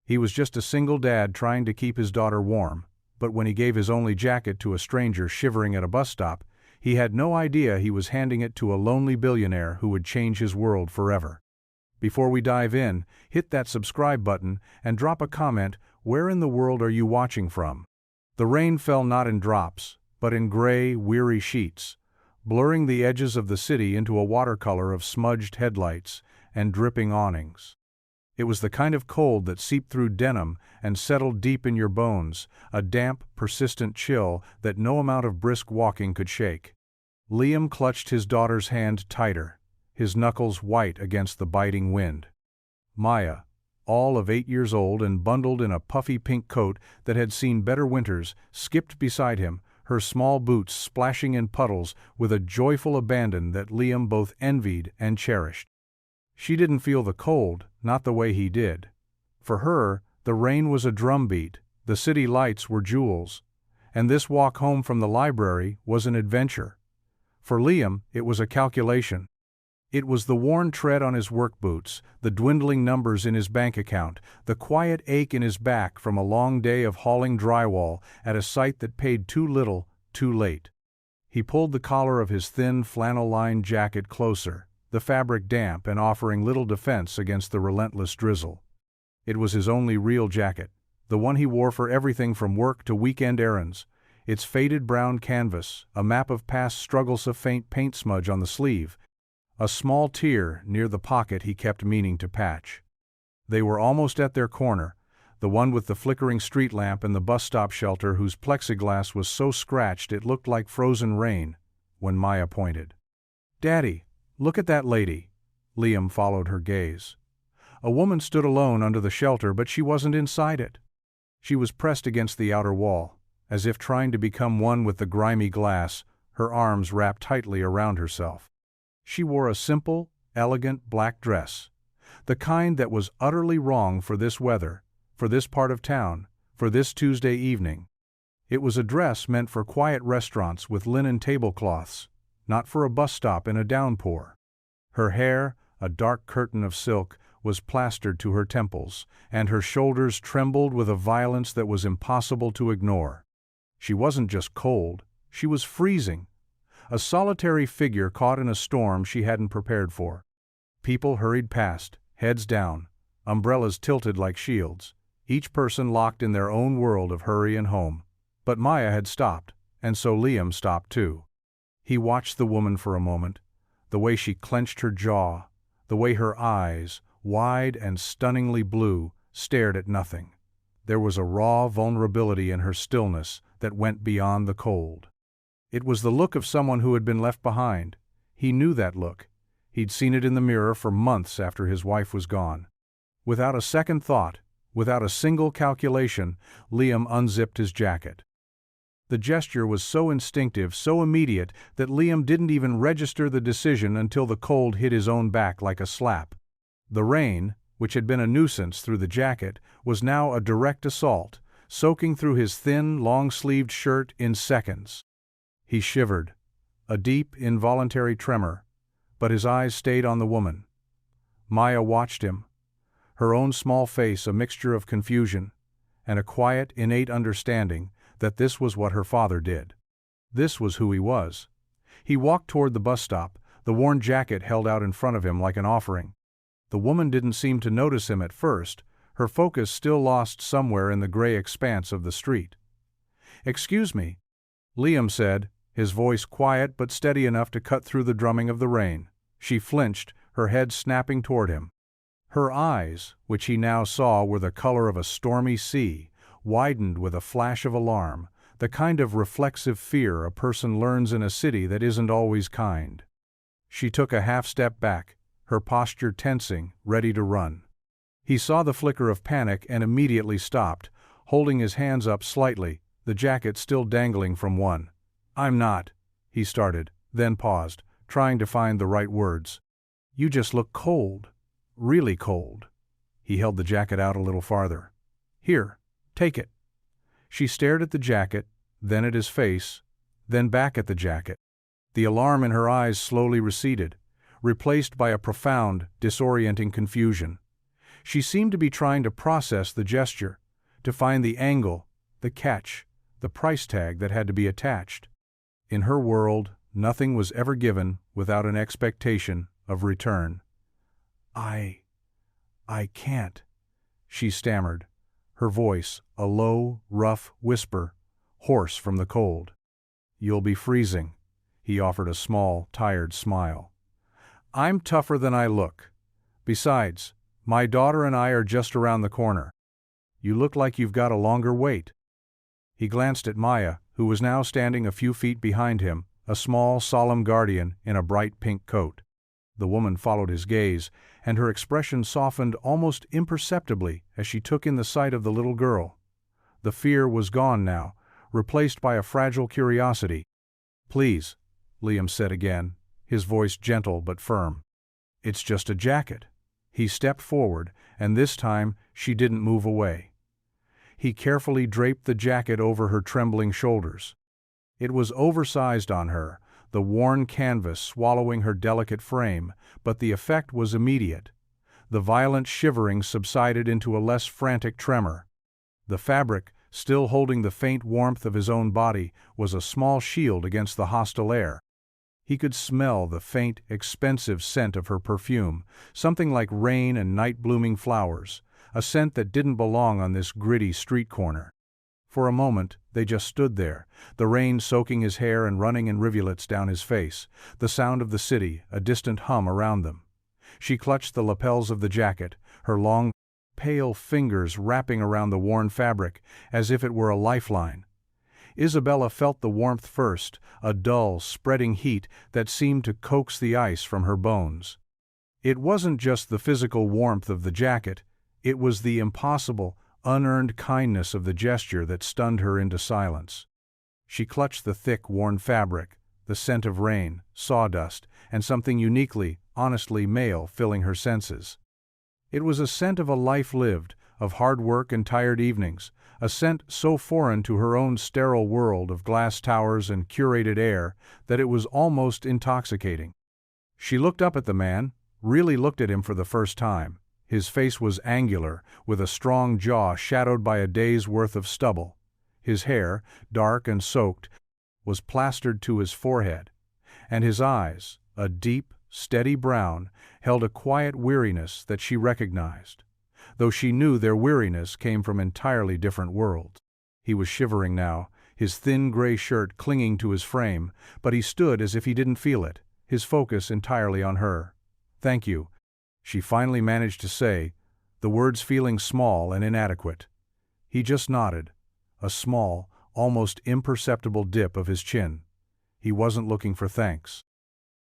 He was just a single dad trying to keep his daughter warm, but when he gave his only jacket to a stranger shivering at a bus stop, he had no idea he was handing it to a lonely billionaire who would change his world forever. Before we dive in, hit that subscribe button and drop a comment. Where in the world are you watching from? The rain fell not in drops, but in gray, weary sheets, blurring the edges of the city into a watercolor of smudged headlights and dripping awnings. It was the kind of cold that seeped through denim and settled deep in your bones, a damp, persistent chill that no amount of brisk walking could shake. Liam clutched his daughter's hand tighter, his knuckles white against the biting wind. Maya, all of 8 years old and bundled in a puffy pink coat that had seen better winters, skipped beside him, her small boots splashing in puddles with a joyful abandon that Liam both envied and cherished. She didn't feel the cold, not the way he did. For her, the rain was a drumbeat, the city lights were jewels, and this walk home from the library was an adventure. For Liam, it was a calculation. It was the worn tread on his work boots, the dwindling numbers in his bank account, the quiet ache in his back from a long day of hauling drywall at a site that paid too little, too late. He pulled the collar of his thin flannel-lined jacket closer, the fabric damp and offering little defense against the relentless drizzle. It was his only real jacket, the one he wore for everything from work to weekend errands, its faded brown canvas, a map of past struggles, a faint paint smudge on the sleeve, a small tear near the pocket he kept meaning to patch. They were almost at their corner, the one with the flickering street lamp and the bus stop shelter whose plexiglass was so scratched it looked like frozen rain, when Maya pointed. "Daddy, look at that lady." Liam followed her gaze. A woman stood alone under the shelter, but she wasn't inside it. She was pressed against the outer wall, as if trying to become one with the grimy glass, her arms wrapped tightly around herself. She wore a simple, elegant black dress, the kind that was utterly wrong for this weather, for this part of town, for this Tuesday evening. It was a dress meant for quiet restaurants with linen tablecloths, not for a bus stop in a downpour. Her hair, a dark curtain of silk, was plastered to her temples, and her shoulders trembled with a violence that was impossible to ignore. She wasn't just cold, she was freezing. A solitary figure caught in a storm she hadn't prepared for. People hurried past, heads down, umbrellas tilted like shields, each person locked in their own world of hurry and home. But Maya had stopped, and so Liam stopped too. He watched the woman for a moment, the way she clenched her jaw, the way her eyes, wide and stunningly blue, stared at nothing. There was a raw vulnerability in her stillness that went beyond the cold. It was the look of someone who had been left behind. He knew that look. He'd seen it in the mirror for months after his wife was gone. Without a second thought, without a single calculation, Liam unzipped his jacket. The gesture was so instinctive, so immediate, that Liam didn't even register the decision until the cold hit his own back like a slap. The rain, which had been a nuisance through the jacket, was now a direct assault, soaking through his thin, long-sleeved shirt in seconds. He shivered, a deep, involuntary tremor, but his eyes stayed on the woman. Maya watched him, her own small face a mixture of confusion and a quiet, innate understanding that this was what her father did. This was who he was. He walked toward the bus stop, the worn jacket held out in front of him like an offering. The woman didn't seem to notice him at first, her focus still lost somewhere in the gray expanse of the street. "Excuse me," Liam said, his voice quiet but steady enough to cut through the drumming of the rain. She flinched, her head snapping toward him. Her eyes, which he now saw were the color of a stormy sea, widened with a flash of alarm, the kind of reflexive fear a person learns in a city that isn't always kind. She took a half-step back, her posture tensing, ready to run. He saw the flicker of panic and immediately stopped, holding his hands up slightly, the jacket still dangling from one. "I'm not," he started, then paused, trying to find the right words. "You just look cold. Really cold." He held the jacket out a little farther. "Here, take it." She stared at the jacket, then at his face, then back at the jacket. The alarm in her eyes slowly receded, replaced by a profound, disorienting confusion. She seemed to be trying to process the gesture, to find the angle, the catch, the price tag that had to be attached. In her world, nothing was ever given without an expectation of return. I can't," she stammered, her voice a low, rough whisper, hoarse from the cold. "You'll be freezing," he offered a small, tired smile. "I'm tougher than I look. Besides, my daughter and I are just around the corner. You look like you've got a longer wait." He glanced at Maya, who was now standing a few feet behind him, a small, solemn guardian in a bright pink coat. The woman followed his gaze, and her expression softened almost imperceptibly as she took in the sight of the little girl. The fear was gone now, replaced by a fragile curiosity. "Please," Liam said again, his voice gentle but firm. "It's just a jacket." He stepped forward, and this time she didn't move away. He carefully draped the jacket over her trembling shoulders. It was oversized on her, the worn canvas swallowing her delicate frame, but the effect was immediate. The violent shivering subsided into a less frantic tremor. The fabric, still holding the faint warmth of his own body, was a small shield against the hostile air. He could smell the faint, expensive scent of her perfume, something like rain and night-blooming flowers, a scent that didn't belong on this gritty street corner. For a moment, they just stood there, the rain soaking his hair and running in rivulets down his face, the sound of the city, a distant hum around them. She clutched the lapels of the jacket, her long, pale fingers wrapping around the worn fabric, as if it were a lifeline. Isabella felt the warmth first, a dull, spreading heat that seemed to coax the ice from her bones. It wasn't just the physical warmth of the jacket, it was the impossible, unearned kindness of the gesture that stunned her into silence. She clutched the thick, worn fabric, the scent of rain, sawdust, and something uniquely, honestly male filling her senses. It was a scent of a life lived, of hard work and tired evenings, a scent so foreign to her own sterile world of glass towers and curated air that it was almost intoxicating. She looked up at the man, really looked at him for the first time. His face was angular, with a strong jaw shadowed by a day's worth of stubble. His hair, dark and soaked, was plastered to his forehead, and his eyes, a deep, steady brown, held a quiet weariness that she recognized, though she knew their weariness came from entirely different worlds. He was shivering now, his thin gray shirt clinging to his frame, but he stood as if he didn't feel it, his focus entirely on her. "Thank you," she finally managed to say, the words feeling small and inadequate. He just nodded, a small, almost imperceptible dip of his chin. He wasn't looking for thanks.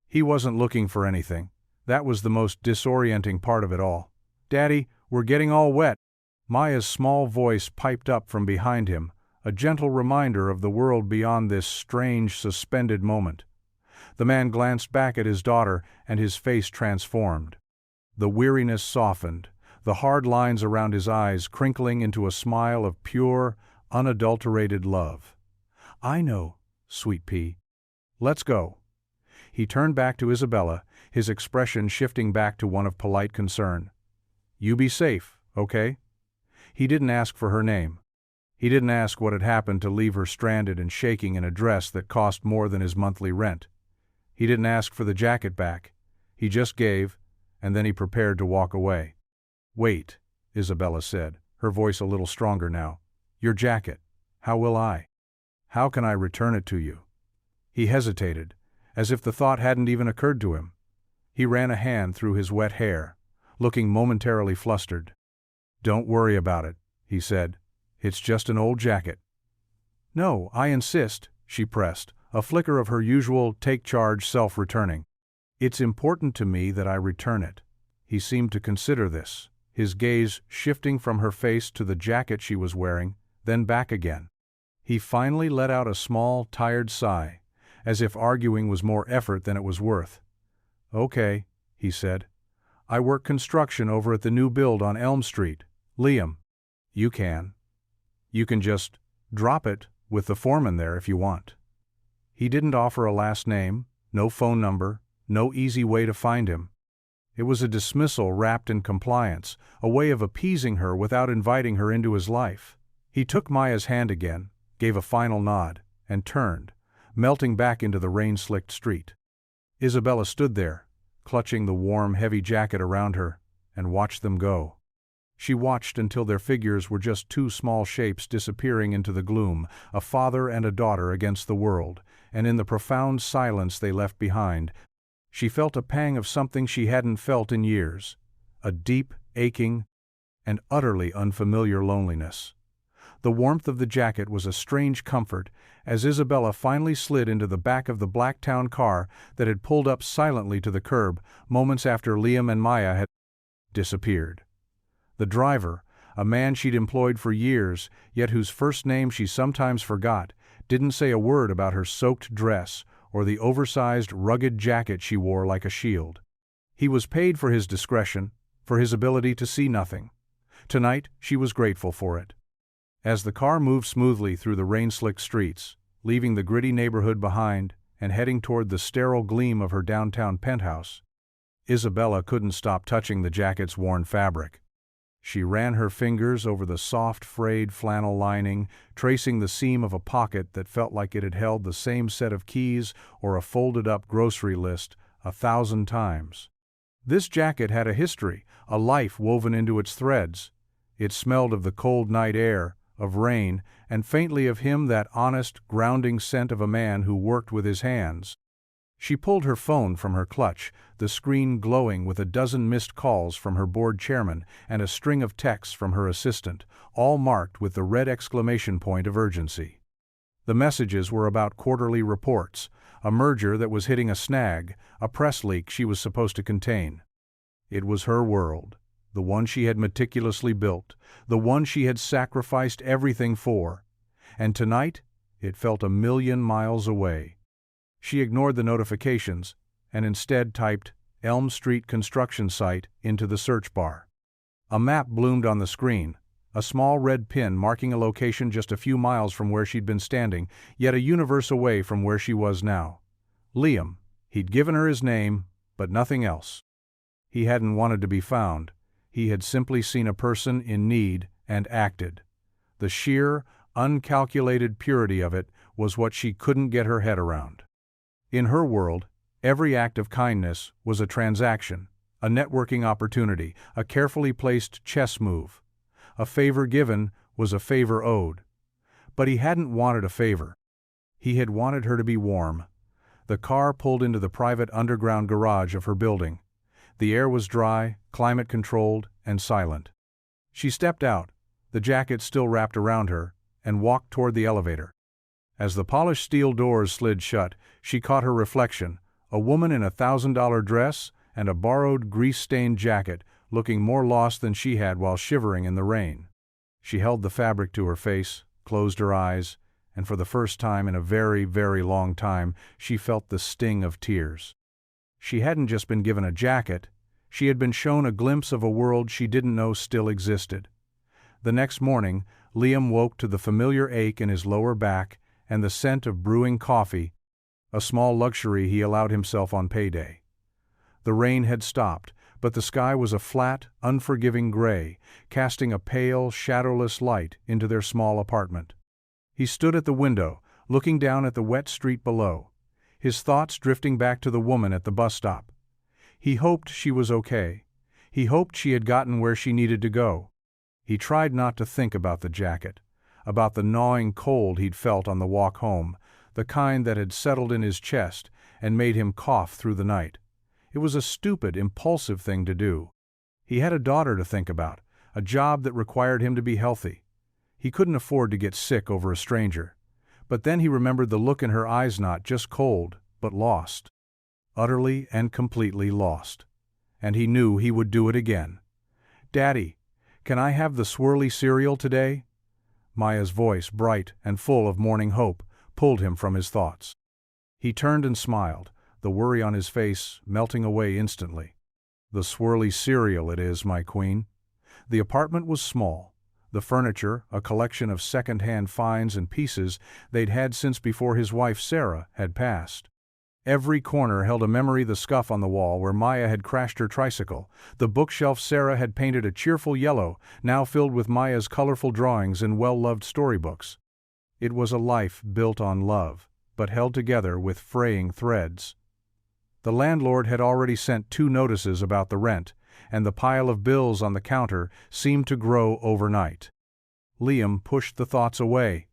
He wasn't looking for anything. That was the most disorienting part of it all. "Daddy, we're getting all wet." Maya's small voice piped up from behind him, a gentle reminder of the world beyond this strange, suspended moment. The man glanced back at his daughter, and his face transformed. The weariness softened, the hard lines around his eyes crinkling into a smile of pure, unadulterated love. "I know, sweet pea. Let's go." He turned back to Isabella, his expression shifting back to one of polite concern. "You be safe, okay?" He didn't ask for her name. He didn't ask what had happened to leave her stranded and shaking in a dress that cost more than his monthly rent. He didn't ask for the jacket back. He just gave, and then he prepared to walk away. "Wait," Isabella said, her voice a little stronger now. "Your jacket. How will I? How can I return it to you?" He hesitated, as if the thought hadn't even occurred to him. He ran a hand through his wet hair, looking momentarily flustered. "Don't worry about it," he said. "It's just an old jacket." "No, I insist," she pressed, a flicker of her usual take-charge self returning. "It's important to me that I return it." He seemed to consider this, his gaze shifting from her face to the jacket she was wearing, then back again. He finally let out a small, tired sigh, as if arguing was more effort than it was worth. "Okay," he said. "I work construction over at the new build on Elm Street. Liam, you can. You can just drop it with the foreman there if you want." He didn't offer a last name, no phone number, no easy way to find him. It was a dismissal wrapped in compliance, a way of appeasing her without inviting her into his life. He took Maya's hand again, gave a final nod, and turned, melting back into the rain-slicked street. Isabella stood there, clutching the warm, heavy jacket around her, and watched them go. She watched until their figures were just two small shapes disappearing into the gloom, a father and a daughter against the world, and in the profound silence they left behind, she felt a pang of something she hadn't felt in years, a deep, aching, and utterly unfamiliar loneliness. The warmth of the jacket was a strange comfort as Isabella finally slid into the back of the black town car that had pulled up silently to the curb moments after Liam and Maya had disappeared. The driver, a man she'd employed for years, yet whose first name she sometimes forgot, didn't say a word about her soaked dress or the oversized, rugged jacket she wore like a shield. He was paid for his discretion, for his ability to see nothing. Tonight, she was grateful for it. As the car moved smoothly through the rain-slicked streets, leaving the gritty neighborhood behind and heading toward the sterile gleam of her downtown penthouse, Isabella couldn't stop touching the jacket's worn fabric. She ran her fingers over the soft, frayed flannel lining, tracing the seam of a pocket that felt like it had held the same set of keys or a folded-up grocery list 1,000 times. This jacket had a history, a life woven into its threads. It smelled of the cold night air, of rain, and faintly of him, that honest, grounding scent of a man who worked with his hands. She pulled her phone from her clutch, the screen glowing with a dozen missed calls from her board chairman and a string of texts from her assistant, all marked with the red exclamation point of urgency. The messages were about quarterly reports, a merger that was hitting a snag, a press leak she was supposed to contain. It was her world, the one she had meticulously built, the one she had sacrificed everything for, and tonight it felt 1,000,000 miles away. She ignored the notifications and instead typed Elm Street construction site into the search bar. A map bloomed on the screen, a small red pin marking a location just a few miles from where she'd been standing, yet a universe away from where she was now. Liam. He'd given her his name, but nothing else. He hadn't wanted to be found. He had simply seen a person in need and acted. The sheer, uncalculated purity of it was what she couldn't get her head around. In her world, every act of kindness was a transaction, a networking opportunity, a carefully placed chess move. A favor given was a favor owed. But he hadn't wanted a favor. He had wanted her to be warm. The car pulled into the private underground garage of her building. The air was dry, climate-controlled, and silent. She stepped out, the jacket still wrapped around her, and walked toward the elevator. As the polished steel doors slid shut, she caught her reflection, a woman in a $1,000 dress and a borrowed, grease-stained jacket, looking more lost than she had while shivering in the rain. She held the fabric to her face, closed her eyes, and for the first time in a very, very long time, she felt the sting of tears. She hadn't just been given a jacket, she had been shown a glimpse of a world she didn't know still existed. The next morning, Liam woke to the familiar ache in his lower back and the scent of brewing coffee, a small luxury he allowed himself on payday. The rain had stopped, but the sky was a flat, unforgiving gray, casting a pale, shadowless light into their small apartment. He stood at the window, looking down at the wet street below, his thoughts drifting back to the woman at the bus stop. He hoped she was okay. He hoped she had gotten where she needed to go. He tried not to think about the jacket, about the gnawing cold he'd felt on the walk home, the kind that had settled in his chest and made him cough through the night. It was a stupid, impulsive thing to do. He had a daughter to think about, a job that required him to be healthy. He couldn't afford to get sick over a stranger. But then he remembered the look in her eyes, not just cold, but lost. Utterly and completely lost. And he knew he would do it again. "Daddy, can I have the swirly cereal today?" Maya's voice, bright and full of morning hope, pulled him from his thoughts. He turned and smiled, the worry on his face melting away instantly. "The swirly cereal it is, my queen." The apartment was small. The furniture, a collection of second-hand finds and pieces they'd had since before his wife Sarah had passed. Every corner held a memory: the scuff on the wall where Maya had crashed her tricycle, the bookshelf Sarah had painted a cheerful yellow, now filled with Maya's colorful drawings and well-loved storybooks. It was a life built on love, but held together with fraying threads. The landlord had already sent 2 notices about the rent, and the pile of bills on the counter seemed to grow overnight. Liam pushed the thoughts away.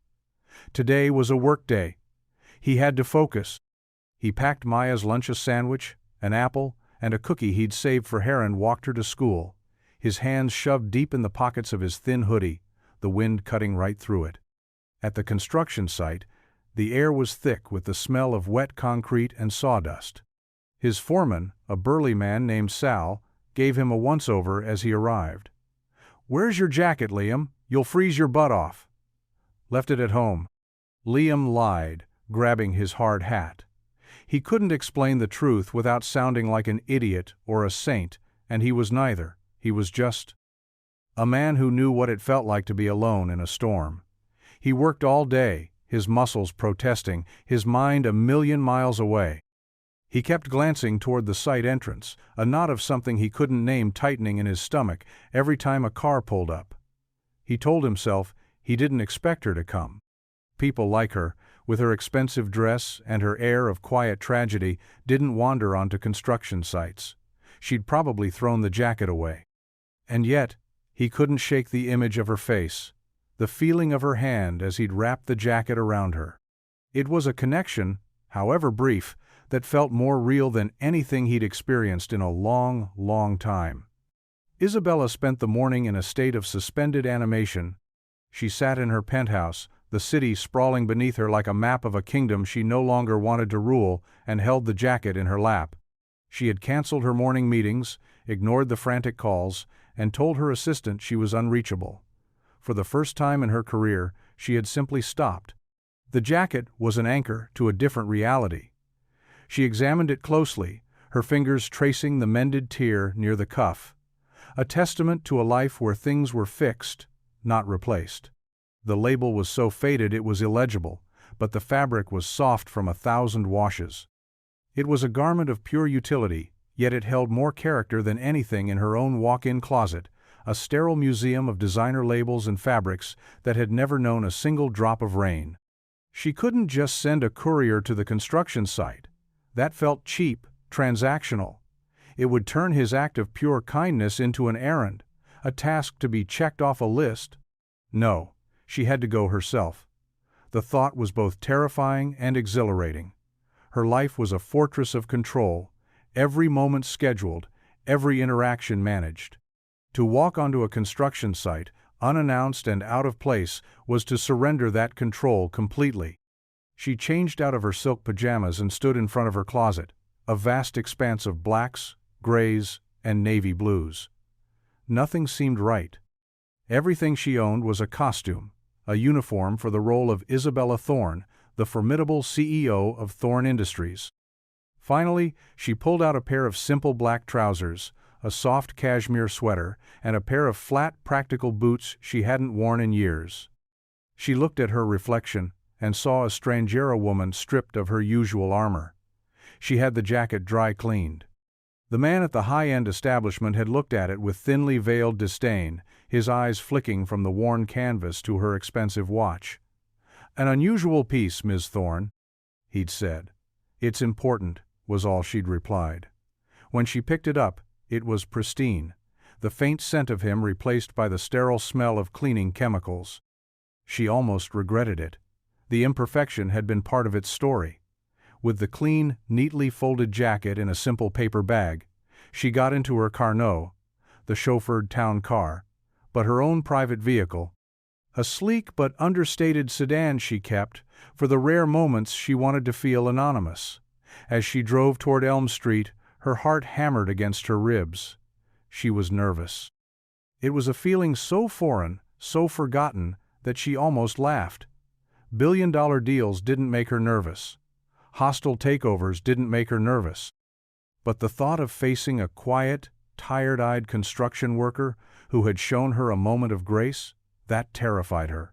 Today was a work day. He had to focus. He packed Maya's lunch: a sandwich, an apple, and a cookie he'd saved for her, and walked her to school, his hands shoved deep in the pockets of his thin hoodie, the wind cutting right through it. At the construction site, the air was thick with the smell of wet concrete and sawdust. His foreman, a burly man named Sal, gave him a once-over as he arrived. "Where's your jacket, Liam? You'll freeze your butt off." "Left it at home." Liam lied, grabbing his hard hat. He couldn't explain the truth without sounding like an idiot or a saint, and he was neither. He was just a man who knew what it felt like to be alone in a storm. He worked all day, his muscles protesting, his mind a million miles away. He kept glancing toward the site entrance, a knot of something he couldn't name tightening in his stomach every time a car pulled up. He told himself he didn't expect her to come. People like her, with her expensive dress and her air of quiet tragedy, didn't wander onto construction sites. She'd probably thrown the jacket away. And yet, he couldn't shake the image of her face, the feeling of her hand as he'd wrapped the jacket around her. It was a connection, however brief, that felt more real than anything he'd experienced in a long, long time. Isabella spent the morning in a state of suspended animation. She sat in her penthouse, the city sprawling beneath her like a map of a kingdom she no longer wanted to rule, and held the jacket in her lap. She had canceled her morning meetings, ignored the frantic calls, and told her assistant she was unreachable. For the first time in her career, she had simply stopped. The jacket was an anchor to a different reality. She examined it closely, her fingers tracing the mended tear near the cuff. A testament to a life where things were fixed, not replaced. The label was so faded it was illegible, but the fabric was soft from 1,000 washes. It was a garment of pure utility, yet it held more character than anything in her own walk-in closet, a sterile museum of designer labels and fabrics that had never known a single drop of rain. She couldn't just send a courier to the construction site. That felt cheap, transactional. It would turn his act of pure kindness into an errand, a task to be checked off a list. No, she had to go herself. The thought was both terrifying and exhilarating. Her life was a fortress of control, every moment scheduled, every interaction managed. To walk onto a construction site, unannounced and out of place, was to surrender that control completely. She changed out of her silk pajamas and stood in front of her closet, a vast expanse of blacks, grays, and navy blues. Nothing seemed right. Everything she owned was a costume, a uniform for the role of Isabella Thorne, the formidable CEO of Thorne Industries. Finally, she pulled out a pair of simple black trousers, a soft cashmere sweater, and a pair of flat, practical boots she hadn't worn in years. She looked at her reflection and saw a Strangiera woman stripped of her usual armor. She had the jacket dry cleaned. The man at the high-end establishment had looked at it with thinly veiled disdain, his eyes flicking from the worn canvas to her expensive watch. "An unusual piece, Ms. Thorne," he'd said. "It's important," was all she'd replied. When she picked it up, it was pristine, the faint scent of him replaced by the sterile smell of cleaning chemicals. She almost regretted it. The imperfection had been part of its story. With the clean, neatly folded jacket in a simple paper bag, she got into her Carnot, the chauffeured town car, but her own private vehicle, a sleek but understated sedan she kept for the rare moments she wanted to feel anonymous. As she drove toward Elm Street, her heart hammered against her ribs. She was nervous. It was a feeling so foreign, so forgotten, that she almost laughed. Billion-dollar deals didn't make her nervous. Hostile takeovers didn't make her nervous. But the thought of facing a quiet, tired-eyed construction worker who had shown her a moment of grace, that terrified her.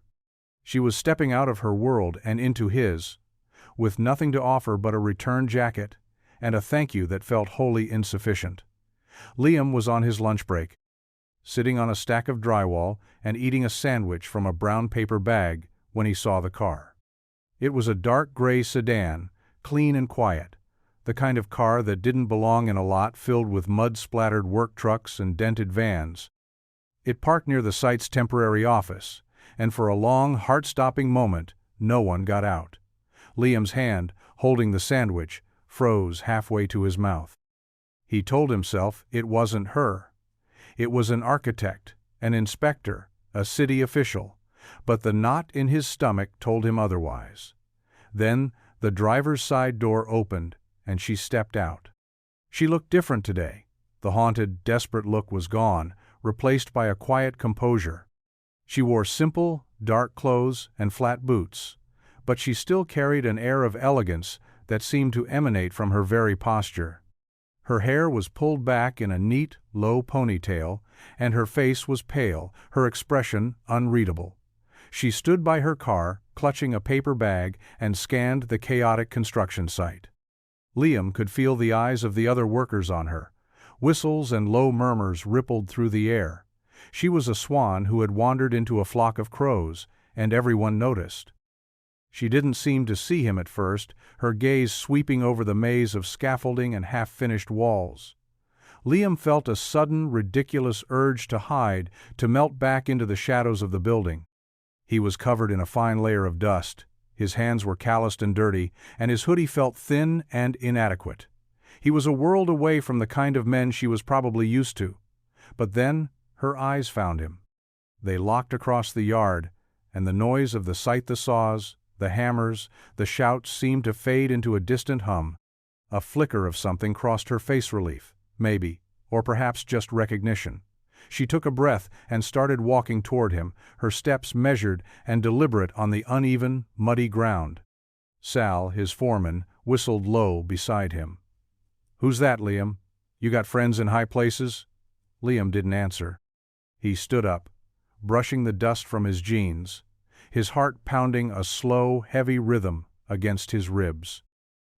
She was stepping out of her world and into his. with nothing to offer but a return jacket, and a thank you that felt wholly insufficient. Liam was on his lunch break, sitting on a stack of drywall and eating a sandwich from a brown paper bag when he saw the car. It was a dark gray sedan, clean and quiet, the kind of car that didn't belong in a lot filled with mud-splattered work trucks and dented vans. It parked near the site's temporary office, and for a long, heart-stopping moment, no one got out. Liam's hand, holding the sandwich, froze halfway to his mouth. He told himself it wasn't her. It was an architect, an inspector, a city official, but the knot in his stomach told him otherwise. Then the driver's side door opened, and she stepped out. She looked different today. The haunted, desperate look was gone, replaced by a quiet composure. She wore simple, dark clothes and flat boots, but she still carried an air of elegance that seemed to emanate from her very posture. Her hair was pulled back in a neat, low ponytail, and her face was pale, her expression unreadable. She stood by her car, clutching a paper bag, and scanned the chaotic construction site. Liam could feel the eyes of the other workers on her. Whistles and low murmurs rippled through the air. She was a swan who had wandered into a flock of crows, and everyone noticed. She didn't seem to see him at first, her gaze sweeping over the maze of scaffolding and half-finished walls. Liam felt a sudden, ridiculous urge to hide, to melt back into the shadows of the building. He was covered in a fine layer of dust, his hands were calloused and dirty, and his hoodie felt thin and inadequate. He was a world away from the kind of men she was probably used to. But then her eyes found him. They locked across the yard, and the noise of the scythe, the saws, the hammers, the shouts seemed to fade into a distant hum. A flicker of something crossed her face relief, maybe, or perhaps just recognition. She took a breath and started walking toward him, her steps measured and deliberate on the uneven, muddy ground. Sal, his foreman, whistled low beside him. "Who's that, Liam? You got friends in high places?" Liam didn't answer. He stood up, brushing the dust from his jeans, his heart pounding a slow, heavy rhythm against his ribs.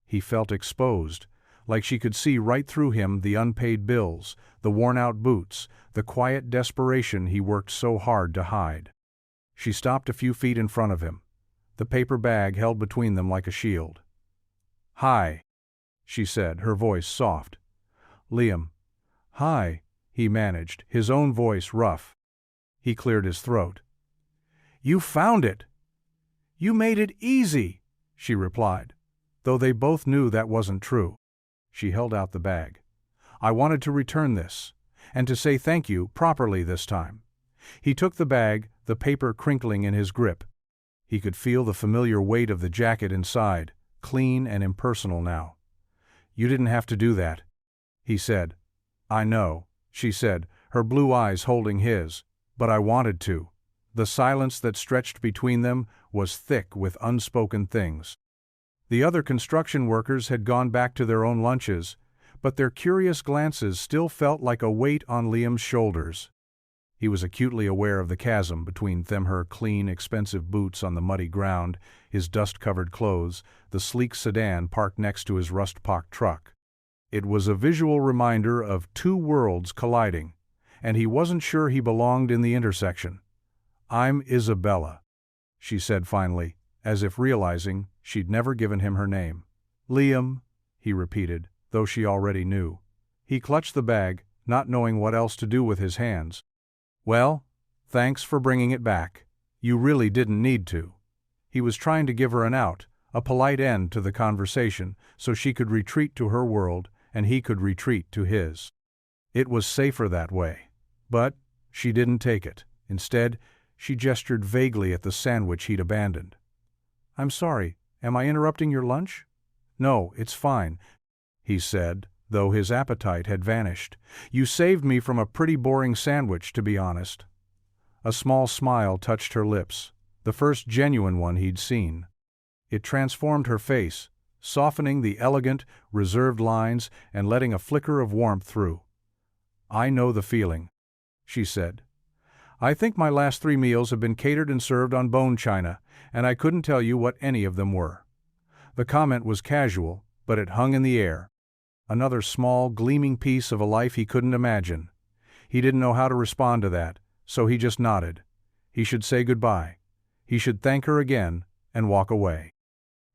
He felt exposed, like she could see right through him the unpaid bills, the worn-out boots, the quiet desperation he worked so hard to hide. She stopped a few feet in front of him, the paper bag held between them like a shield. "Hi," she said, her voice soft. "Liam." "Hi," he managed, his own voice rough. He cleared his throat. "You found it!" "You made it easy," she replied, though they both knew that wasn't true. She held out the bag. "I wanted to return this, and to say thank you properly this time." He took the bag, the paper crinkling in his grip. He could feel the familiar weight of the jacket inside, clean and impersonal now. "You didn't have to do that," he said. "I know," she said, her blue eyes holding his, "but I wanted to." The silence that stretched between them was thick with unspoken things. The other construction workers had gone back to their own lunches, but their curious glances still felt like a weight on Liam's shoulders. He was acutely aware of the chasm between them, her clean, expensive boots on the muddy ground, his dust-covered clothes, the sleek sedan parked next to his rust-pocked truck. It was a visual reminder of two worlds colliding, and he wasn't sure he belonged in the intersection. "I'm Isabella," she said finally, as if realizing she'd never given him her name. "Liam," he repeated, though she already knew. He clutched the bag, not knowing what else to do with his hands. "Well, thanks for bringing it back. You really didn't need to." He was trying to give her an out, a polite end to the conversation, so she could retreat to her world and he could retreat to his. It was safer that way. But she didn't take it. Instead, she gestured vaguely at the sandwich he'd abandoned. "I'm sorry, am I interrupting your lunch?" "No, it's fine," he said, though his appetite had vanished. "You saved me from a pretty boring sandwich, to be honest." A small smile touched her lips, the first genuine one he'd seen. It transformed her face, softening the elegant, reserved lines and letting a flicker of warmth through. "I know the feeling," she said. "I think my last 3 meals have been catered and served on bone china, and I couldn't tell you what any of them were. The comment was casual, but it hung in the air. Another small, gleaming piece of a life he couldn't imagine. He didn't know how to respond to that, so he just nodded. He should say goodbye. He should thank her again and walk away.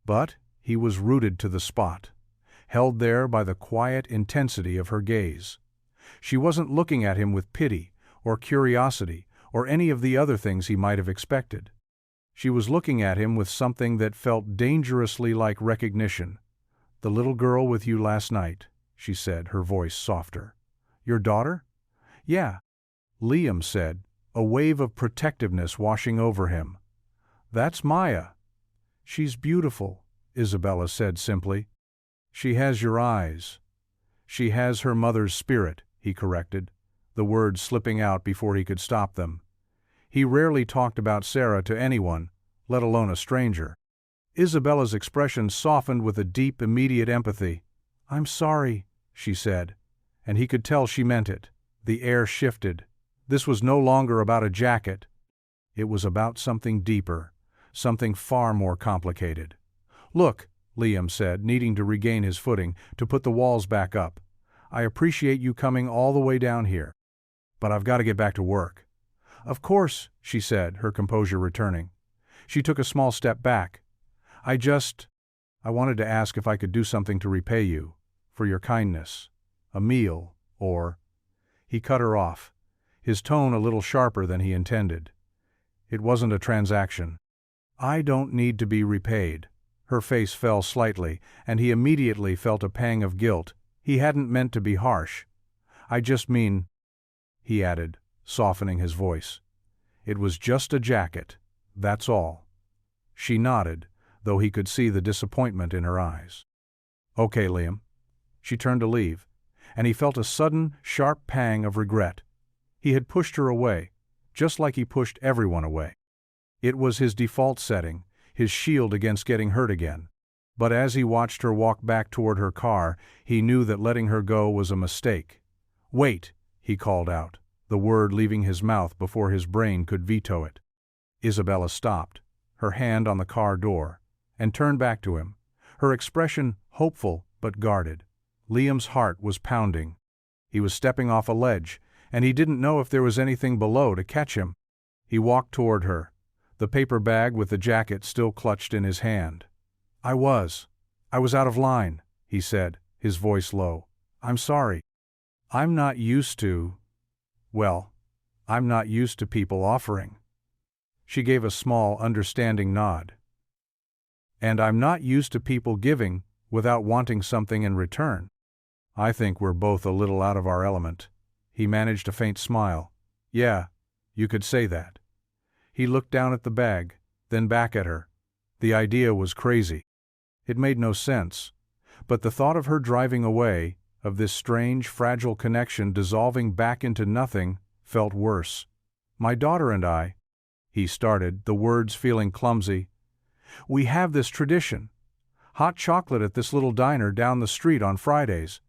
But he was rooted to the spot, held there by the quiet intensity of her gaze. She wasn't looking at him with pity or curiosity or any of the other things he might have expected. She was looking at him with something that felt dangerously like recognition. "The little girl with you last night," she said, her voice softer. "Your daughter?" "Yeah," Liam said, a wave of protectiveness washing over him. "That's Maya." "She's beautiful," Isabella said simply. "She has your eyes." "She has her mother's spirit," he corrected, the words slipping out before he could stop them. He rarely talked about Sarah to anyone, let alone a stranger. Isabella's expression softened with a deep, immediate empathy. "I'm sorry," she said, and he could tell she meant it. The air shifted. This was no longer about a jacket. It was about something deeper, something far more complicated. "Look," Liam said, needing to regain his footing, to put the walls back up. "I appreciate you coming all the way down here. But I've got to get back to work." "Of course," she said, her composure returning. She took a small step back. I wanted to ask if I could do something to repay you, for your kindness. A meal, or—" He cut her off, his tone a little sharper than he intended. "It wasn't a transaction. I don't need to be repaid." Her face fell slightly, and he immediately felt a pang of guilt. He hadn't meant to be harsh. "I just mean," he added, softening his voice, "it was just a jacket, that's all." She nodded, though he could see the disappointment in her eyes. "Okay, Liam." She turned to leave, and he felt a sudden, sharp pang of regret. He had pushed her away, just like he pushed everyone away. It was his default setting, his shield against getting hurt again. But as he watched her walk back toward her car, he knew that letting her go was a mistake. "Wait," he called out, the word leaving his mouth before his brain could veto it. Isabella stopped, her hand on the car door, and turned back to him, her expression hopeful but guarded. Liam's heart was pounding. He was stepping off a ledge, and he didn't know if there was anything below to catch him. He walked toward her, the paper bag with the jacket still clutched in his hand. I was out of line," he said, his voice low. "I'm sorry. I'm not used to people offering." She gave a small, understanding nod. "And I'm not used to people giving without wanting something in return." "I think we're both a little out of our element." He managed a faint smile. "Yeah, you could say that." He looked down at the bag, then back at her. The idea was crazy. It made no sense. But the thought of her driving away, of this strange, fragile connection dissolving back into nothing, felt worse. "My daughter and I," he started, the words feeling clumsy. "We have this tradition. Hot chocolate at this little diner down the street on Fridays.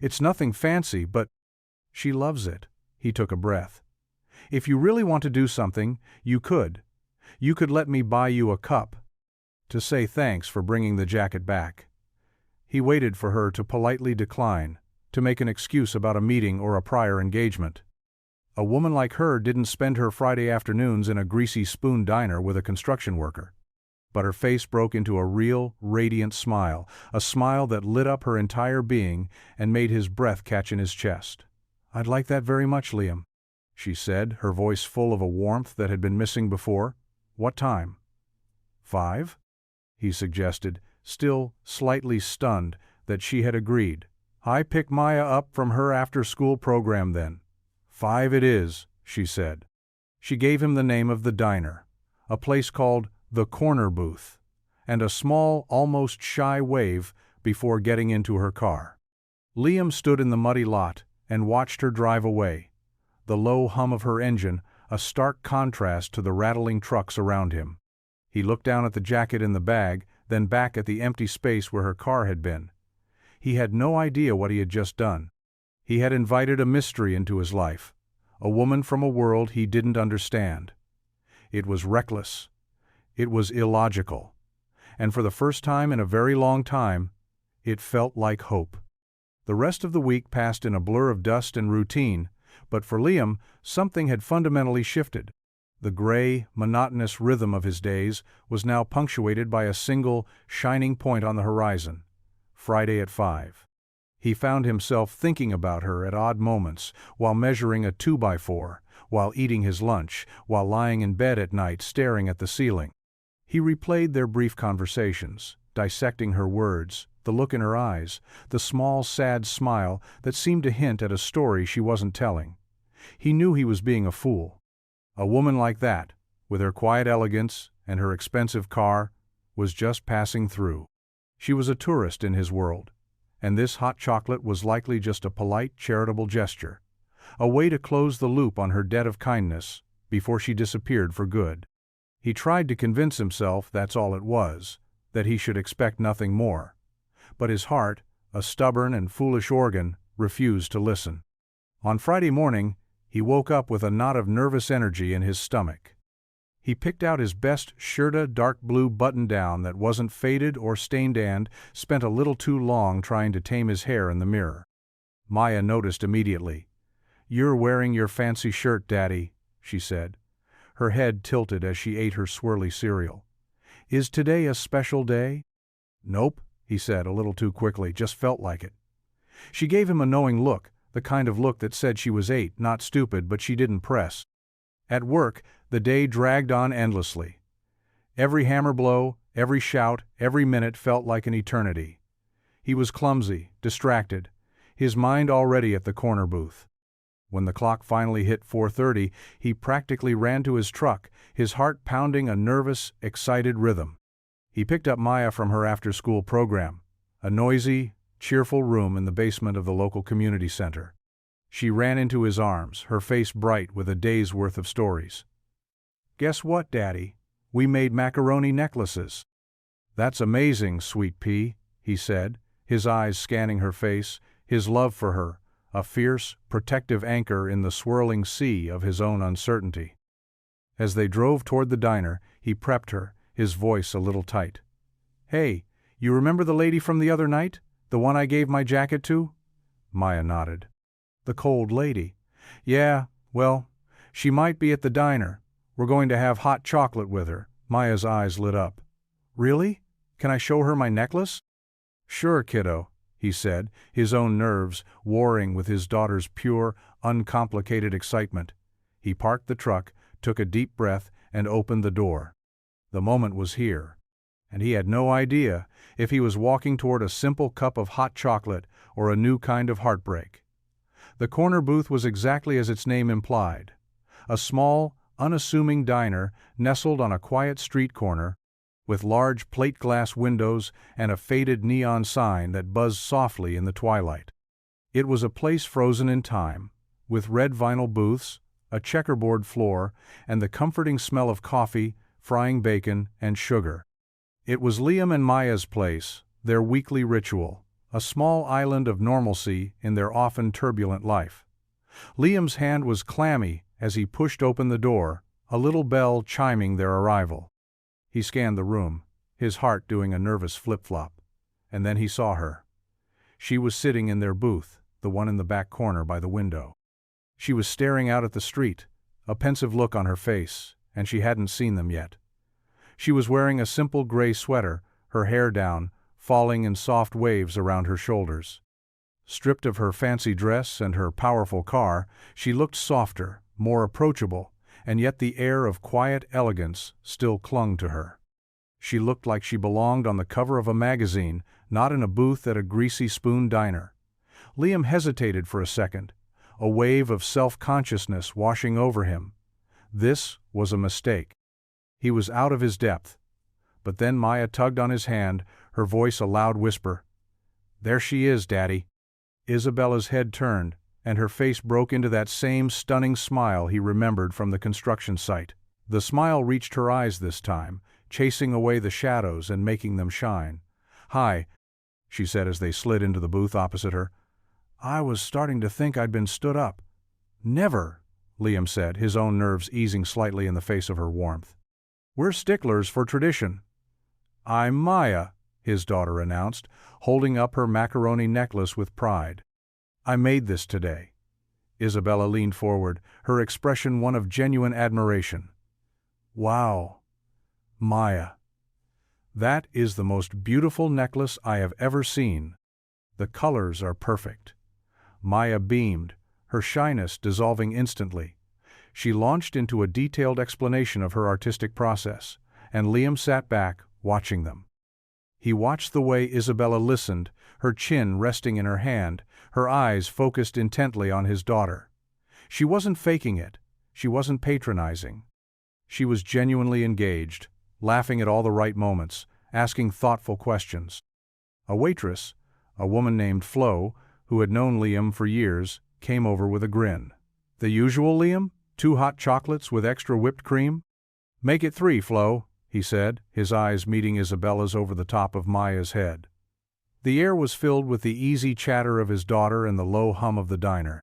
It's nothing fancy, but she loves it." He took a breath. "If you really want to do something, you could. You could let me buy you a cup, to say thanks for bringing the jacket back." He waited for her to politely decline, to make an excuse about a meeting or a prior engagement. A woman like her didn't spend her Friday afternoons in a greasy spoon diner with a construction worker. But her face broke into a real, radiant smile, a smile that lit up her entire being and made his breath catch in his chest. "I'd like that very much, Liam," she said, her voice full of a warmth that had been missing before. "What time?" 5? He suggested, still slightly stunned that she had agreed. "I pick Maya up from her after-school program then." 5 it is, she said. She gave him the name of the diner, a place called The Corner Booth, and a small, almost shy wave before getting into her car. Liam stood in the muddy lot and watched her drive away, the low hum of her engine a stark contrast to the rattling trucks around him. He looked down at the jacket in the bag, then back at the empty space where her car had been. He had no idea what he had just done. He had invited a mystery into his life, a woman from a world he didn't understand. It was reckless. It was illogical. and for the first time in a very long time, it felt like hope. The rest of the week passed in a blur of dust and routine, but for Liam, something had fundamentally shifted. The gray, monotonous rhythm of his days was now punctuated by a single, shining point on the horizon: Friday at 5. He found himself thinking about her at odd moments, while measuring a 2x4, while eating his lunch, while lying in bed at night staring at the ceiling. He replayed their brief conversations, dissecting her words, the look in her eyes, the small, sad smile that seemed to hint at a story she wasn't telling. He knew he was being a fool. A woman like that, with her quiet elegance and her expensive car, was just passing through. She was a tourist in his world, and this hot chocolate was likely just a polite, charitable gesture, a way to close the loop on her debt of kindness before she disappeared for good. He tried to convince himself that's all it was, that he should expect nothing more. But his heart, a stubborn and foolish organ, refused to listen. On Friday morning, he woke up with a knot of nervous energy in his stomach. He picked out his best shirta dark blue button-down that wasn't faded or stained and spent a little too long trying to tame his hair in the mirror. Maya noticed immediately. "You're wearing your fancy shirt, Daddy," she said. Her head tilted as she ate her swirly cereal. "Is today a special day?" "Nope," he said a little too quickly, "just felt like it." She gave him a knowing look, the kind of look that said she was 8, not stupid, but she didn't press. At work, the day dragged on endlessly. Every hammer blow, every shout, every minute felt like an eternity. He was clumsy, distracted, his mind already at the corner booth. When the clock finally hit 4:30, he practically ran to his truck, his heart pounding a nervous, excited rhythm. He picked up Maya from her after-school program, a noisy, cheerful room in the basement of the local community center. She ran into his arms, her face bright with a day's worth of stories. "Guess what, Daddy? We made macaroni necklaces." "That's amazing, sweet pea," he said, his eyes scanning her face, his love for her, a fierce, protective anchor in the swirling sea of his own uncertainty. As they drove toward the diner, he prepped her, his voice a little tight. "Hey, you remember the lady from the other night? The one I gave my jacket to?" Maya nodded. "The cold lady. Yeah, well, she might be at the diner. We're going to have hot chocolate with her." Maya's eyes lit up. "Really? Can I show her my necklace?" "Sure, kiddo," he said, his own nerves warring with his daughter's pure, uncomplicated excitement. He parked the truck, took a deep breath, and opened the door. The moment was here, and he had no idea if he was walking toward a simple cup of hot chocolate or a new kind of heartbreak. The corner booth was exactly as its name implied. A small, unassuming diner nestled on a quiet street corner, with large plate glass windows and a faded neon sign that buzzed softly in the twilight. It was a place frozen in time, with red vinyl booths, a checkerboard floor, and the comforting smell of coffee, frying bacon, and sugar. It was Liam and Maya's place, their weekly ritual, a small island of normalcy in their often turbulent life. Liam's hand was clammy as he pushed open the door, a little bell chiming their arrival. He scanned the room, his heart doing a nervous flip-flop, and then he saw her. She was sitting in their booth, the one in the back corner by the window. She was staring out at the street, a pensive look on her face, and she hadn't seen them yet. She was wearing a simple gray sweater, her hair down, falling in soft waves around her shoulders. Stripped of her fancy dress and her powerful car, she looked softer, more approachable, and yet the air of quiet elegance still clung to her. She looked like she belonged on the cover of a magazine, not in a booth at a greasy spoon diner. Liam hesitated for a second, a wave of self-consciousness washing over him. This was a mistake. He was out of his depth. But then Maya tugged on his hand, her voice a loud whisper. "There she is, Daddy." Isabella's head turned, and her face broke into that same stunning smile he remembered from the construction site. The smile reached her eyes this time, chasing away the shadows and making them shine. "Hi," she said as they slid into the booth opposite her. "I was starting to think I'd been stood up." "Never," Liam said, his own nerves easing slightly in the face of her warmth. "We're sticklers for tradition." "I'm Maya," his daughter announced, holding up her macaroni necklace with pride. "I made this today." Isabella leaned forward, her expression one of genuine admiration. "Wow, Maya. That is the most beautiful necklace I have ever seen. The colors are perfect." Maya beamed, her shyness dissolving instantly. She launched into a detailed explanation of her artistic process, and Liam sat back, watching them. He watched the way Isabella listened, her chin resting in her hand, her eyes focused intently on his daughter. She wasn't faking it. She wasn't patronizing. She was genuinely engaged, laughing at all the right moments, asking thoughtful questions. A waitress, a woman named Flo, who had known Liam for years, came over with a grin. "The usual, Liam? 2 hot chocolates with extra whipped cream?" "Make it 3, Flo," he said, his eyes meeting Isabella's over the top of Maya's head. The air was filled with the easy chatter of his daughter and the low hum of the diner.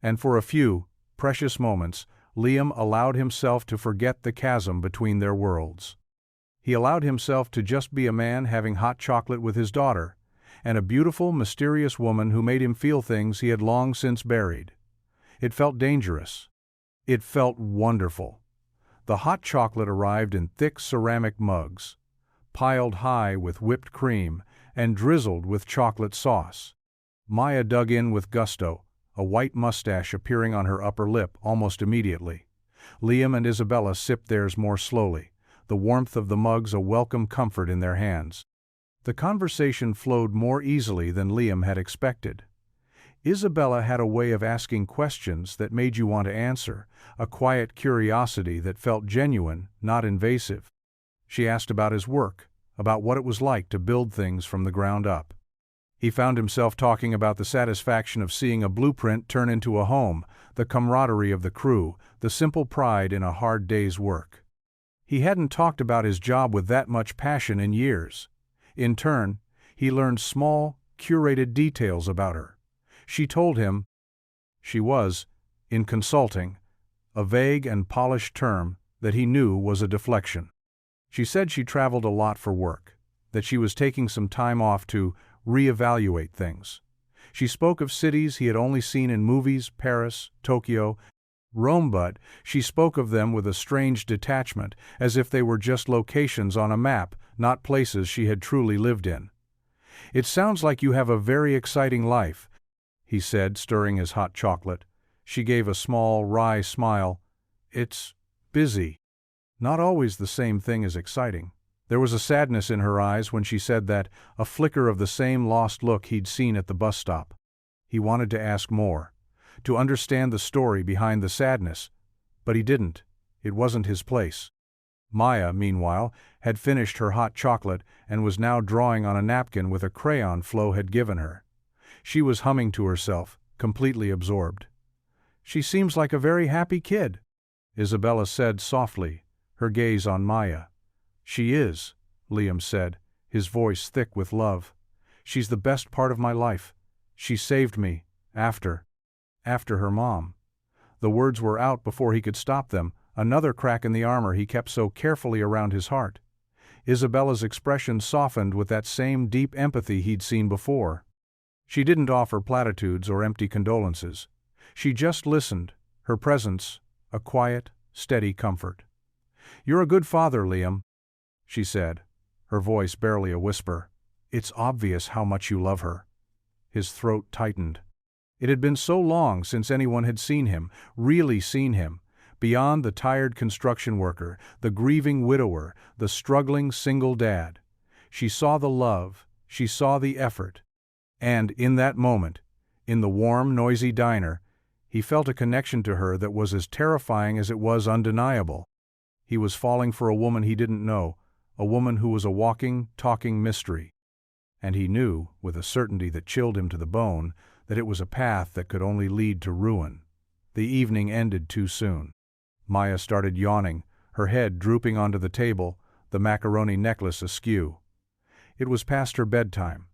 And for a few, precious moments, Liam allowed himself to forget the chasm between their worlds. He allowed himself to just be a man having hot chocolate with his daughter, and a beautiful, mysterious woman who made him feel things he had long since buried. It felt dangerous. It felt wonderful. The hot chocolate arrived in thick ceramic mugs, piled high with whipped cream and drizzled with chocolate sauce. Maya dug in with gusto, a white mustache appearing on her upper lip almost immediately. Liam and Isabella sipped theirs more slowly, the warmth of the mugs a welcome comfort in their hands. The conversation flowed more easily than Liam had expected. Isabella had a way of asking questions that made you want to answer, a quiet curiosity that felt genuine, not invasive. She asked about his work, about what it was like to build things from the ground up. He found himself talking about the satisfaction of seeing a blueprint turn into a home, the camaraderie of the crew, the simple pride in a hard day's work. He hadn't talked about his job with that much passion in years. In turn, he learned small, curated details about her. She told him she was, in consulting, a vague and polished term that he knew was a deflection. She said she traveled a lot for work, that she was taking some time off to reevaluate things. She spoke of cities he had only seen in movies, Paris, Tokyo, Rome, but she spoke of them with a strange detachment, as if they were just locations on a map, not places she had truly lived in. "It sounds like you have a very exciting life," he said, stirring his hot chocolate. She gave a small, wry smile. "It's busy." Not always the same thing as exciting. There was a sadness in her eyes when she said that, a flicker of the same lost look he'd seen at the bus stop. He wanted to ask more, to understand the story behind the sadness, but he didn't. It wasn't his place. Maya, meanwhile, had finished her hot chocolate and was now drawing on a napkin with a crayon Flo had given her. She was humming to herself, completely absorbed. "She seems like a very happy kid," Isabella said softly, her gaze on Maya. "She is," Liam said, his voice thick with love. "She's the best part of my life. She saved me, after her mom." The words were out before he could stop them, another crack in the armor he kept so carefully around his heart. Isabella's expression softened with that same deep empathy he'd seen before. She didn't offer platitudes or empty condolences. She just listened, her presence a quiet, steady comfort. "You're a good father, Liam," she said, her voice barely a whisper. "It's obvious how much you love her." His throat tightened. It had been so long since anyone had seen him, really seen him, beyond the tired construction worker, the grieving widower, the struggling single dad. She saw the love, she saw the effort. And in that moment, in the warm, noisy diner, he felt a connection to her that was as terrifying as it was undeniable. He was falling for a woman he didn't know, a woman who was a walking, talking mystery. And he knew, with a certainty that chilled him to the bone, that it was a path that could only lead to ruin. The evening ended too soon. Maya started yawning, her head drooping onto the table, the macaroni necklace askew. It was past her bedtime.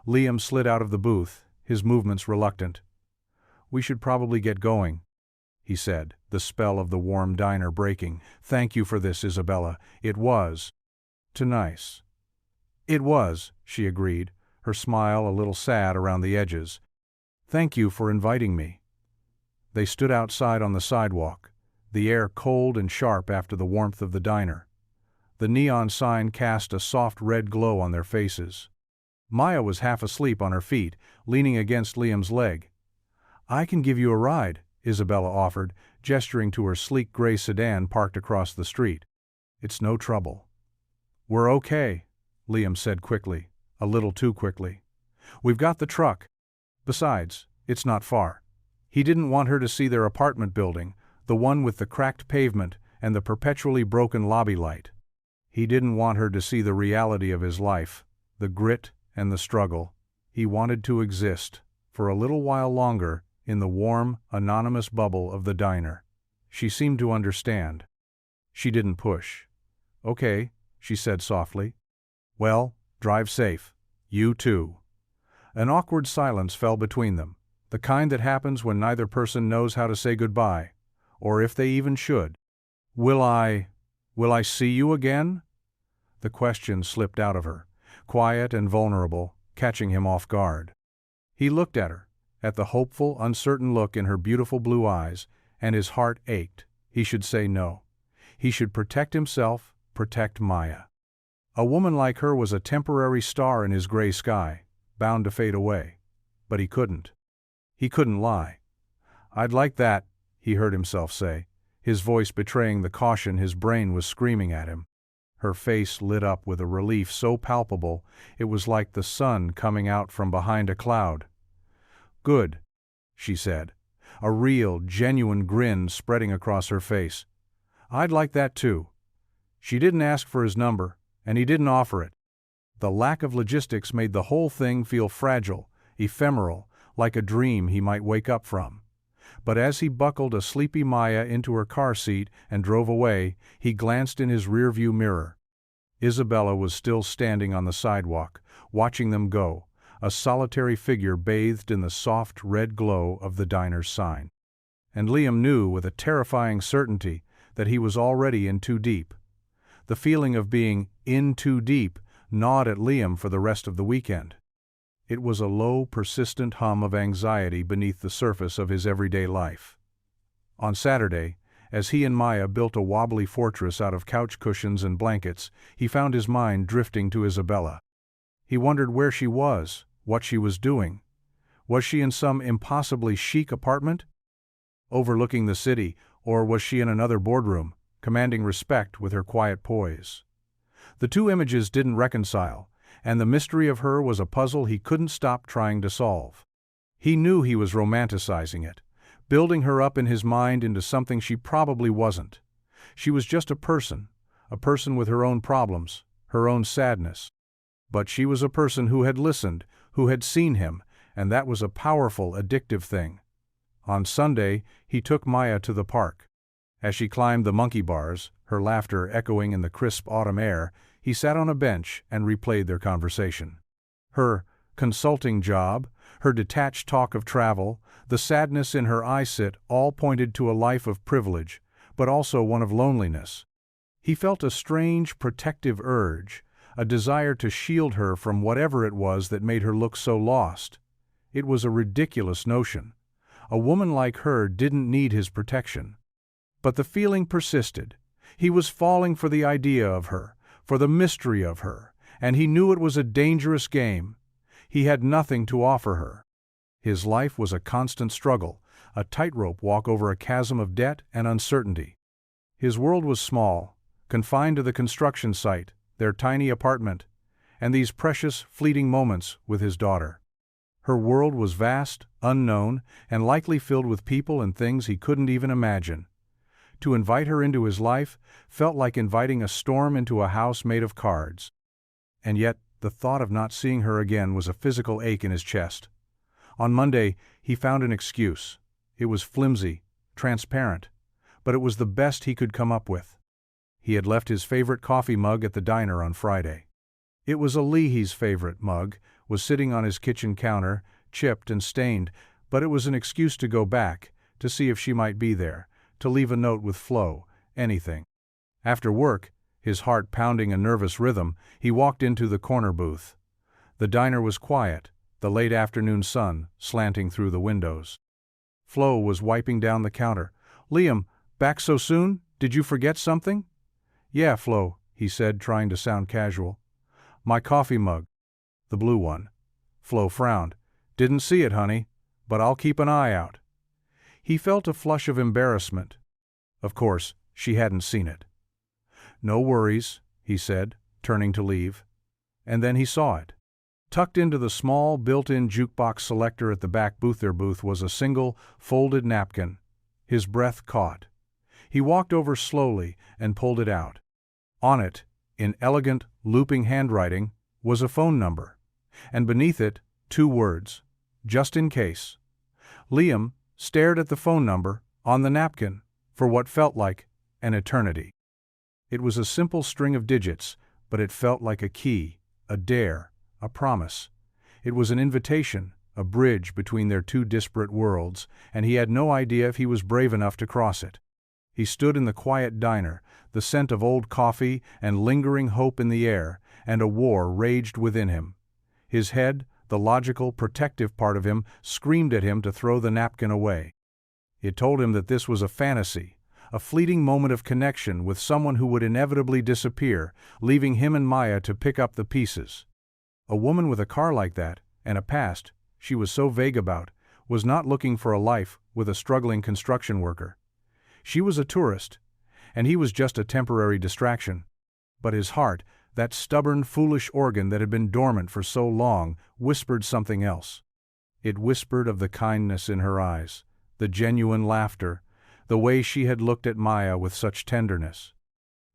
Liam slid out of the booth, his movements reluctant. "We should probably get going," he said, the spell of the warm diner breaking. "Thank you for this, Isabella. It was too nice." "It was," she agreed, her smile a little sad around the edges. "Thank you for inviting me." They stood outside on the sidewalk, the air cold and sharp after the warmth of the diner. The neon sign cast a soft red glow on their faces. Maya was half asleep on her feet, leaning against Liam's leg. "I can give you a ride," Isabella offered, gesturing to her sleek gray sedan parked across the street. "It's no trouble." "We're okay," Liam said quickly, a little too quickly. "We've got the truck. Besides, it's not far." He didn't want her to see their apartment building, the one with the cracked pavement and the perpetually broken lobby light. He didn't want her to see the reality of his life, the grit and the struggle. He wanted to exist, for a little while longer, in the warm, anonymous bubble of the diner. She seemed to understand. She didn't push. "Okay," she said softly. "Well, drive safe. You too." An awkward silence fell between them, the kind that happens when neither person knows how to say goodbye, or if they even should. Will I see you again?" The question slipped out of her, quiet and vulnerable, catching him off guard. He looked at her, at the hopeful, uncertain look in her beautiful blue eyes, and his heart ached. He should say no. He should protect himself, protect Maya. A woman like her was a temporary star in his gray sky, bound to fade away. But he couldn't. He couldn't lie. "I'd like that," he heard himself say, his voice betraying the caution his brain was screaming at him. Her face lit up with a relief so palpable it was like the sun coming out from behind a cloud. "Good," she said, a real, genuine grin spreading across her face. "I'd like that too." She didn't ask for his number, and he didn't offer it. The lack of logistics made the whole thing feel fragile, ephemeral, like a dream he might wake up from. But as he buckled a sleepy Maya into her car seat and drove away, he glanced in his rearview mirror. Isabella was still standing on the sidewalk, watching them go, a solitary figure bathed in the soft red glow of the diner's sign. And Liam knew with a terrifying certainty that he was already in too deep. The feeling of being in too deep gnawed at Liam for the rest of the weekend. It was a low, persistent hum of anxiety beneath the surface of his everyday life. On Saturday, as he and Maya built a wobbly fortress out of couch cushions and blankets, he found his mind drifting to Isabella. He wondered where she was, what she was doing. Was she in some impossibly chic apartment, overlooking the city, or was she in another boardroom, commanding respect with her quiet poise? The two images didn't reconcile, and the mystery of her was a puzzle he couldn't stop trying to solve. He knew he was romanticizing it, building her up in his mind into something she probably wasn't. She was just a person with her own problems, her own sadness. But she was a person who had listened, who had seen him, and that was a powerful, addictive thing. On Sunday, he took Maya to the park. As she climbed the monkey bars, her laughter echoing in the crisp autumn air, he sat on a bench and replayed their conversation. Her consulting job, her detached talk of travel, the sadness in her eye-sit all pointed to a life of privilege, but also one of loneliness. He felt a strange, protective urge, a desire to shield her from whatever it was that made her look so lost. It was a ridiculous notion. A woman like her didn't need his protection. But the feeling persisted. He was falling for the idea of her, for the mystery of her, and he knew it was a dangerous game. He had nothing to offer her. His life was a constant struggle, a tightrope walk over a chasm of debt and uncertainty. His world was small, confined to the construction site, their tiny apartment, and these precious, fleeting moments with his daughter. Her world was vast, unknown, and likely filled with people and things he couldn't even imagine. To invite her into his life felt like inviting a storm into a house made of cards. And yet, the thought of not seeing her again was a physical ache in his chest. On Monday, he found an excuse. It was flimsy, transparent, but it was the best he could come up with. He had left his favorite coffee mug at the diner on Friday. It was a Leahy's favorite mug, was sitting on his kitchen counter, chipped and stained, but it was an excuse to go back, to see if she might be there, to leave a note with Flo, anything. After work, His heart pounding a nervous rhythm, he walked into the corner booth. The diner was quiet, the late afternoon sun slanting through the windows. Flo was wiping down the counter. "Liam, back so soon? Did you forget something?" "Yeah, Flo," he said, trying to sound casual. "My coffee mug. The blue one." Flo frowned. "Didn't see it, honey, but I'll keep an eye out." He felt a flush of embarrassment. Of course, she hadn't seen it. "No worries," he said, turning to leave. And then he saw it. Tucked into the small, built-in jukebox selector at the back booth was a single, folded napkin. His breath caught. He walked over slowly and pulled it out. On it, in elegant, looping handwriting, was a phone number. And beneath it, 2 words: "Just in case." Liam stared at the phone number, on the napkin, for what felt like an eternity. It was a simple string of digits, but it felt like a key, a dare, a promise. It was an invitation, a bridge between their 2 disparate worlds, and he had no idea if he was brave enough to cross it. He stood in the quiet diner, the scent of old coffee and lingering hope in the air, and a war raged within him. His head, the logical, protective part of him, screamed at him to throw the napkin away. It told him that this was a fantasy, a fleeting moment of connection with someone who would inevitably disappear, leaving him and Maya to pick up the pieces. A woman with a car like that, and a past she was so vague about, was not looking for a life with a struggling construction worker. She was a tourist, and he was just a temporary distraction. But his heart, that stubborn, foolish organ that had been dormant for so long, whispered something else. It whispered of the kindness in her eyes, the genuine laughter, the way she had looked at Maya with such tenderness.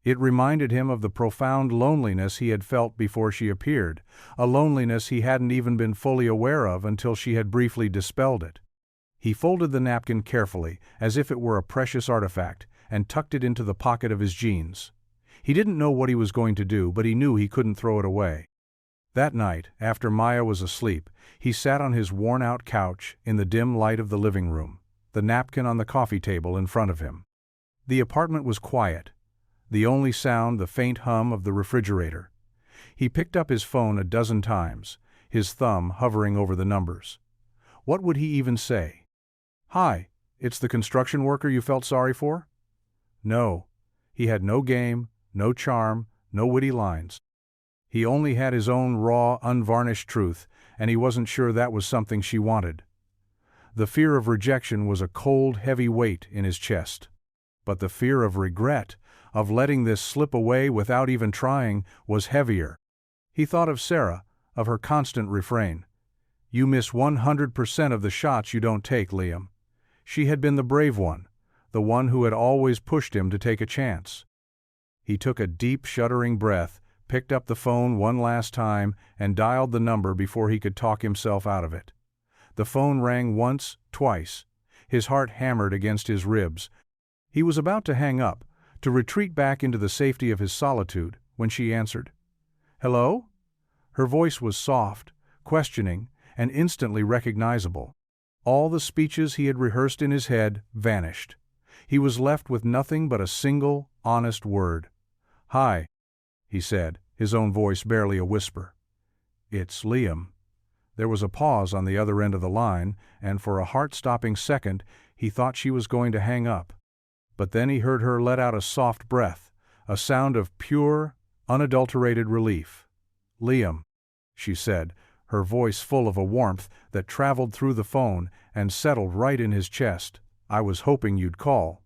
It reminded him of the profound loneliness he had felt before she appeared, a loneliness he hadn't even been fully aware of until she had briefly dispelled it. He folded the napkin carefully, as if it were a precious artifact, and tucked it into the pocket of his jeans. He didn't know what he was going to do, but he knew he couldn't throw it away. That night, after Maya was asleep, he sat on his worn-out couch in the dim light of the living room, the napkin on the coffee table in front of him. The apartment was quiet, the only sound the faint hum of the refrigerator. He picked up his phone a dozen times, his thumb hovering over the numbers. What would he even say? "Hi, it's the construction worker you felt sorry for?" No. He had no game, no charm, no witty lines. He only had his own raw, unvarnished truth, and he wasn't sure that was something she wanted. The fear of rejection was a cold, heavy weight in his chest. But the fear of regret, of letting this slip away without even trying, was heavier. He thought of Sarah, of her constant refrain. "You miss 100% of the shots you don't take, Liam." She had been the brave one, the one who had always pushed him to take a chance. He took a deep, shuddering breath, picked up the phone one last time, and dialed the number before he could talk himself out of it. The phone rang once, twice. His heart hammered against his ribs. He was about to hang up, to retreat back into the safety of his solitude, when she answered. "Hello?" Her voice was soft, questioning, and instantly recognizable. All the speeches he had rehearsed in his head vanished. He was left with nothing but a single, honest word. "Hi," he said, his own voice barely a whisper. "It's Liam." There was a pause on the other end of the line, and for a heart-stopping second he thought she was going to hang up. But then he heard her let out a soft breath, a sound of pure, unadulterated relief. "Liam," she said, her voice full of a warmth that traveled through the phone and settled right in his chest. "I was hoping you'd call."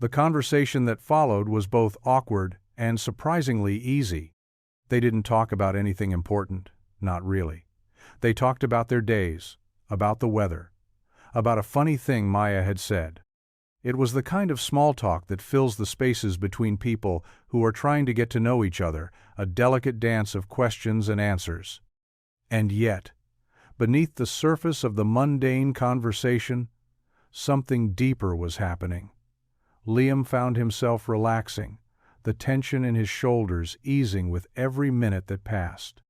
The conversation that followed was both awkward and surprisingly easy. They didn't talk about anything important, not really. They talked about their days, about the weather, about a funny thing Maya had said. It was the kind of small talk that fills the spaces between people who are trying to get to know each other, a delicate dance of questions and answers. And yet, beneath the surface of the mundane conversation, something deeper was happening. Liam found himself relaxing, the tension in his shoulders easing with every minute that passed.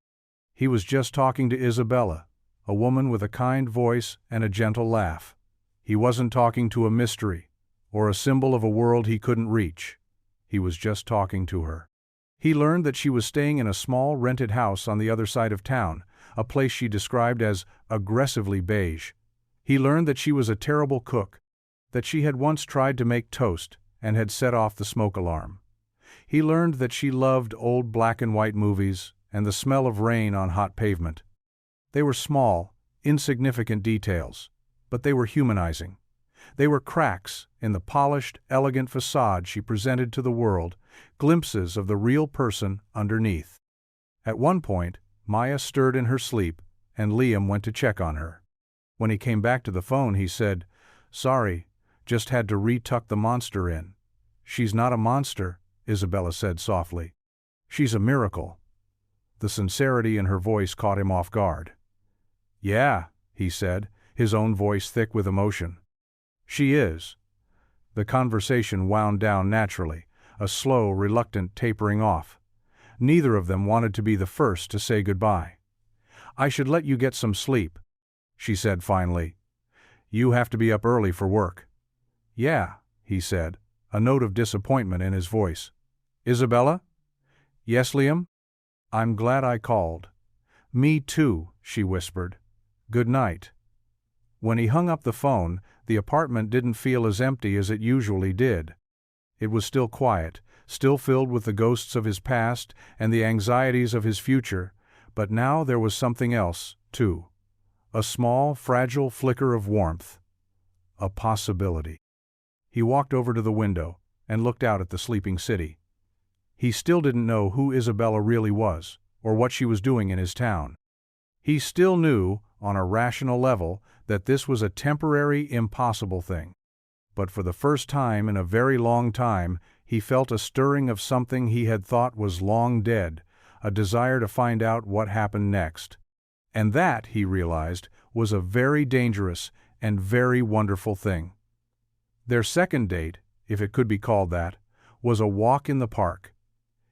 He was just talking to Isabella, a woman with a kind voice and a gentle laugh. He wasn't talking to a mystery, or a symbol of a world he couldn't reach. He was just talking to her. He learned that she was staying in a small rented house on the other side of town, a place she described as aggressively beige. He learned that she was a terrible cook, that she had once tried to make toast and had set off the smoke alarm. He learned that she loved old black and white movies and the smell of rain on hot pavement. They were small, insignificant details, but they were humanizing. They were cracks in the polished, elegant facade she presented to the world, glimpses of the real person underneath. At one point, Maya stirred in her sleep, and Liam went to check on her. When he came back to the phone, he said, "Sorry, just had to re-tuck the monster in." "She's not a monster," Isabella said softly. "She's a miracle." The sincerity in her voice caught him off guard. "Yeah," he said, his own voice thick with emotion. "She is." The conversation wound down naturally, a slow, reluctant tapering off. Neither of them wanted to be the first to say goodbye. "I should let you get some sleep," she said finally. "You have to be up early for work." "Yeah," he said, a note of disappointment in his voice. "Isabella?" "Yes, Liam?" "I'm glad I called." "Me too," she whispered. "Good night." When he hung up the phone, the apartment didn't feel as empty as it usually did. It was still quiet, still filled with the ghosts of his past and the anxieties of his future, but now there was something else, too. A small, fragile flicker of warmth. A possibility. He walked over to the window and looked out at the sleeping city. He still didn't know who Isabella really was, or what she was doing in his town. He still knew, on a rational level, that this was a temporary, impossible thing. But for the first time in a very long time, he felt a stirring of something he had thought was long dead, a desire to find out what happened next. And that, he realized, was a very dangerous and very wonderful thing. Their second date, if it could be called that, was a walk in the park.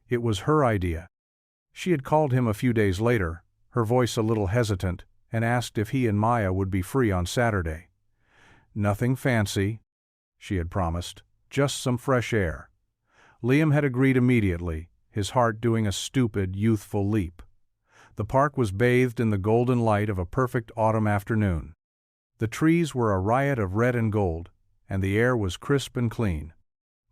It was her idea. She had called him a few days later, her voice a little hesitant, and asked if he and Maya would be free on Saturday. "Nothing fancy," she had promised, "just some fresh air." Liam had agreed immediately, his heart doing a stupid, youthful leap. The park was bathed in the golden light of a perfect autumn afternoon. The trees were a riot of red and gold, and the air was crisp and clean.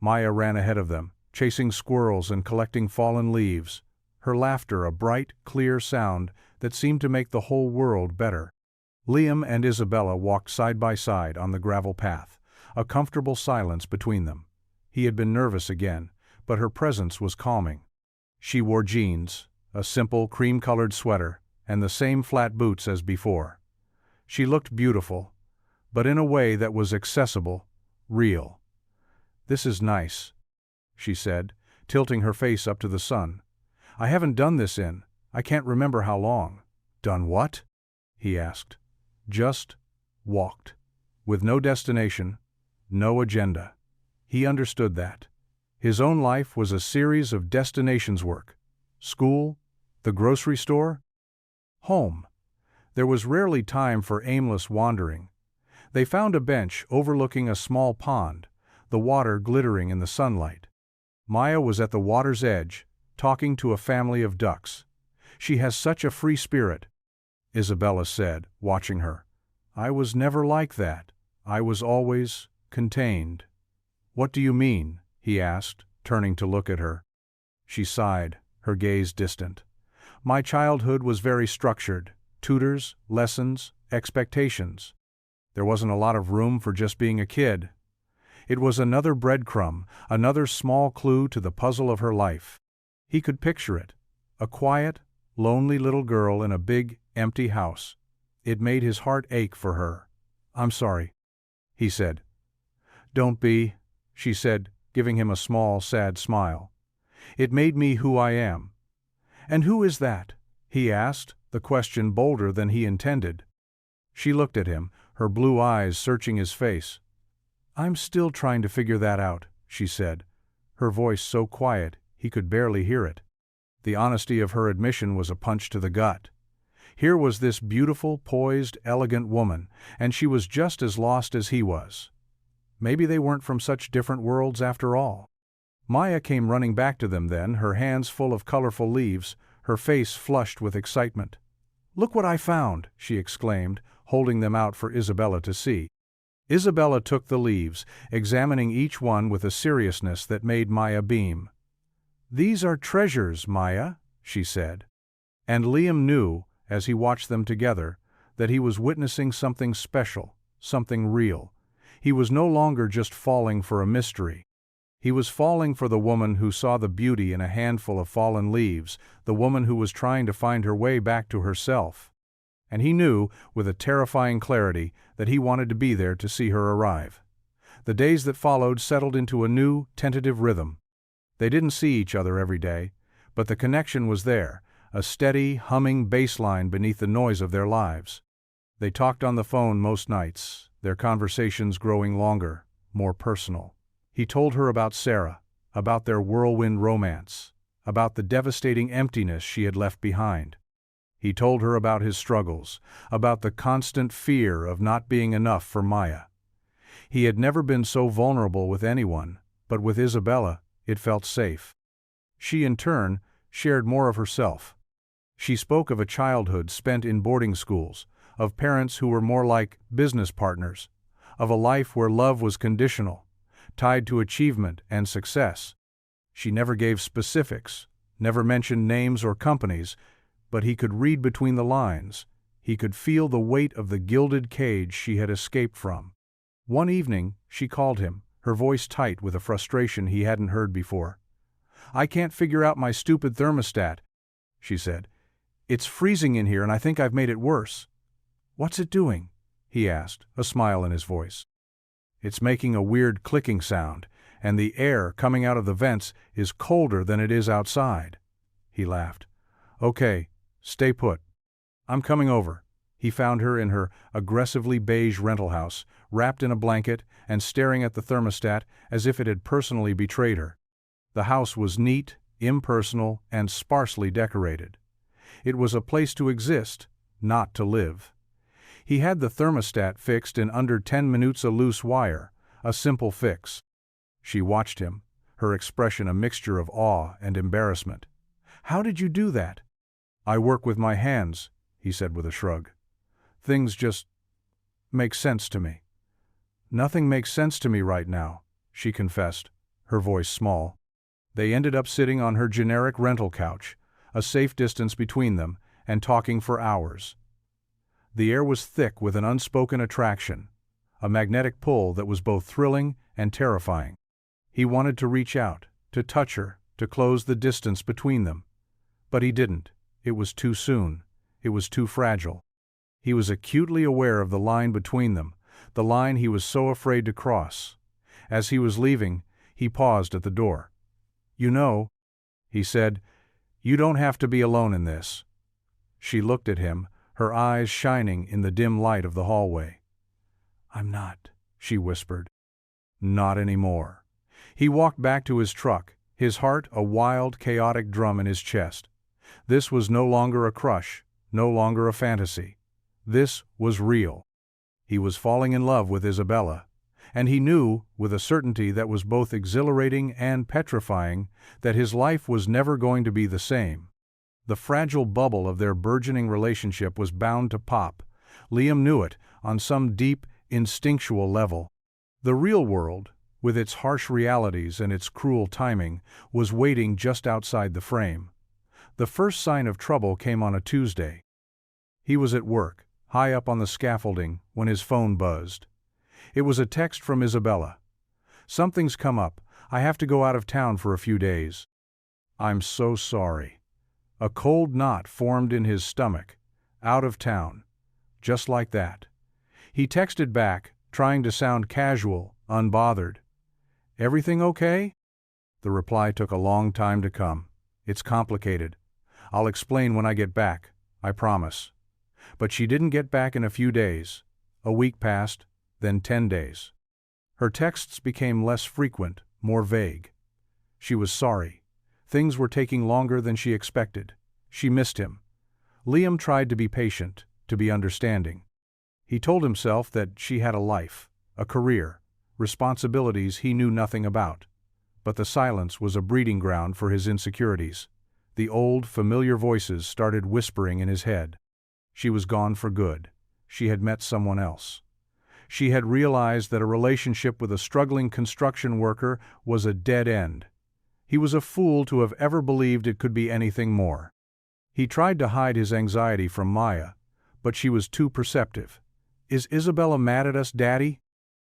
Maya ran ahead of them, chasing squirrels and collecting fallen leaves, her laughter a bright, clear sound that seemed to make the whole world better. Liam and Isabella walked side by side on the gravel path, a comfortable silence between them. He had been nervous again, but her presence was calming. She wore jeans, a simple cream-colored sweater, and the same flat boots as before. She looked beautiful, but in a way that was accessible, real. "This is nice," she said, tilting her face up to the sun. "I haven't done this I can't remember how long." "Done what?" he asked. "Just walked. With no destination, no agenda." He understood that. His own life was a series of destinations: work, school, the grocery store, home. There was rarely time for aimless wandering. They found a bench overlooking a small pond, the water glittering in the sunlight. Maya was at the water's edge, talking to a family of ducks. "She has such a free spirit," Isabella said, watching her. "I was never like that. I was always contained." "What do you mean?" he asked, turning to look at her. She sighed, her gaze distant. "My childhood was very structured. Tutors, lessons, expectations. There wasn't a lot of room for just being a kid." It was another breadcrumb, another small clue to the puzzle of her life. He could picture it. A quiet, lonely little girl in a big, empty house. It made his heart ache for her. "I'm sorry," he said. "Don't be," she said, giving him a small, sad smile. "It made me who I am." "And who is that?" he asked, the question bolder than he intended. She looked at him, her blue eyes searching his face. "I'm still trying to figure that out," she said, her voice so quiet he could barely hear it. The honesty of her admission was a punch to the gut. Here was this beautiful, poised, elegant woman, and she was just as lost as he was. Maybe they weren't from such different worlds after all. Maya came running back to them then, her hands full of colorful leaves, her face flushed with excitement. "Look what I found!" she exclaimed, holding them out for Isabella to see. Isabella took the leaves, examining each one with a seriousness that made Maya beam. "These are treasures, Maya," she said. And Liam knew, as he watched them together, that he was witnessing something special, something real. He was no longer just falling for a mystery. He was falling for the woman who saw the beauty in a handful of fallen leaves, the woman who was trying to find her way back to herself. And he knew, with a terrifying clarity, that he wanted to be there to see her arrive. The days that followed settled into a new, tentative rhythm. They didn't see each other every day, but the connection was there, a steady, humming bass line beneath the noise of their lives. They talked on the phone most nights, their conversations growing longer, more personal. He told her about Sarah, about their whirlwind romance, about the devastating emptiness she had left behind. He told her about his struggles, about the constant fear of not being enough for Maya. He had never been so vulnerable with anyone, but with Isabella, it felt safe. She, in turn, shared more of herself. She spoke of a childhood spent in boarding schools, of parents who were more like business partners, of a life where love was conditional, tied to achievement and success. She never gave specifics, never mentioned names or companies, but he could read between the lines. He could feel the weight of the gilded cage she had escaped from. One evening, she called him, her voice tight with a frustration he hadn't heard before. "I can't figure out my stupid thermostat," she said. "It's freezing in here and I think I've made it worse." "What's it doing?" he asked, a smile in his voice. "It's making a weird clicking sound, and the air coming out of the vents is colder than it is outside." He laughed. "Okay, stay put. I'm coming over." He found her in her aggressively beige rental house, wrapped in a blanket and staring at the thermostat as if it had personally betrayed her. The house was neat, impersonal, and sparsely decorated. It was a place to exist, not to live. He had the thermostat fixed in under 10 minutes, a loose wire, a simple fix. She watched him, her expression a mixture of awe and embarrassment. "How did you do that?" "I work with my hands," he said with a shrug. "Things just make sense to me." "Nothing makes sense to me right now," she confessed, her voice small. They ended up sitting on her generic rental couch, a safe distance between them, and talking for hours. The air was thick with an unspoken attraction, a magnetic pull that was both thrilling and terrifying. He wanted to reach out, to touch her, to close the distance between them. But he didn't. It was too soon. It was too fragile. He was acutely aware of the line between them, the line he was so afraid to cross. As he was leaving, he paused at the door. "You know," he said, "you don't have to be alone in this." She looked at him, her eyes shining in the dim light of the hallway. "I'm not," she whispered. "Not anymore." He walked back to his truck, his heart a wild, chaotic drum in his chest. This was no longer a crush, no longer a fantasy. This was real. He was falling in love with Isabella, and he knew, with a certainty that was both exhilarating and petrifying, that his life was never going to be the same. The fragile bubble of their burgeoning relationship was bound to pop. Liam knew it, on some deep, instinctual level. The real world, with its harsh realities and its cruel timing, was waiting just outside the frame. The first sign of trouble came on a Tuesday. He was at work, high up on the scaffolding, when his phone buzzed. It was a text from Isabella. "Something's come up. I have to go out of town for a few days." "I'm so sorry." A cold knot formed in his stomach. Out of town. Just like that. He texted back, trying to sound casual, unbothered. "Everything okay?" The reply took a long time to come. "It's complicated. I'll explain when I get back, I promise." But she didn't get back in a few days. A week passed, then 10 days. Her texts became less frequent, more vague. She was sorry. Things were taking longer than she expected. She missed him. Liam tried to be patient, to be understanding. He told himself that she had a life, a career, responsibilities he knew nothing about. But the silence was a breeding ground for his insecurities. The old, familiar voices started whispering in his head. She was gone for good. She had met someone else. She had realized that a relationship with a struggling construction worker was a dead end. He was a fool to have ever believed it could be anything more. He tried to hide his anxiety from Maya, but she was too perceptive. "Is Isabella mad at us, Daddy?"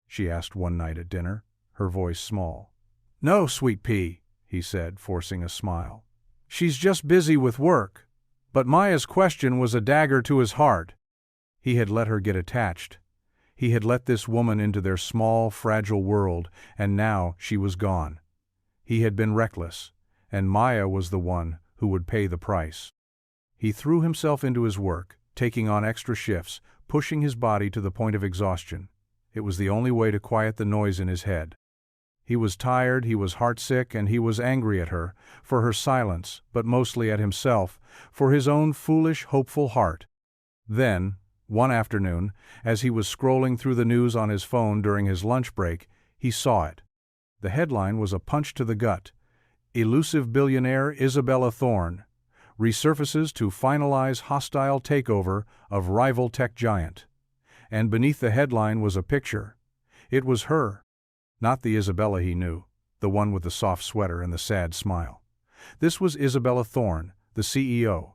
she asked one night at dinner, her voice small. "No, sweet pea," he said, forcing a smile. "She's just busy with work." But Maya's question was a dagger to his heart. He had let her get attached. He had let this woman into their small, fragile world, and now she was gone. He had been reckless, and Maya was the one who would pay the price. He threw himself into his work, taking on extra shifts, pushing his body to the point of exhaustion. It was the only way to quiet the noise in his head. He was tired, he was heartsick, and he was angry at her, for her silence, but mostly at himself, for his own foolish, hopeful heart. Then, one afternoon, as he was scrolling through the news on his phone during his lunch break, he saw it. The headline was a punch to the gut. "Elusive billionaire Isabella Thorne resurfaces to finalize hostile takeover of rival tech giant." And beneath the headline was a picture. It was her. Not the Isabella he knew, the one with the soft sweater and the sad smile. This was Isabella Thorne, the CEO.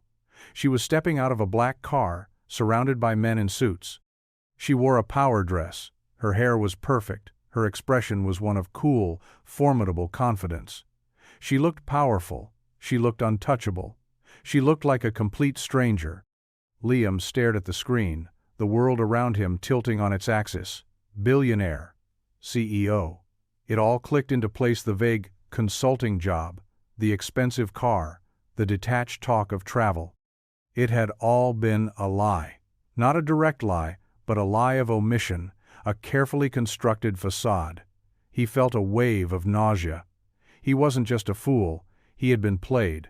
She was stepping out of a black car, surrounded by men in suits. She wore a power dress. Her hair was perfect. Her expression was one of cool, formidable confidence. She looked powerful. She looked untouchable. She looked like a complete stranger. Liam stared at the screen, the world around him tilting on its axis. Billionaire. CEO. It all clicked into place: the vague consulting job, the expensive car, the detached talk of travel. It had all been a lie. Not a direct lie, but a lie of omission, a carefully constructed facade. He felt a wave of nausea. He wasn't just a fool, he had been played.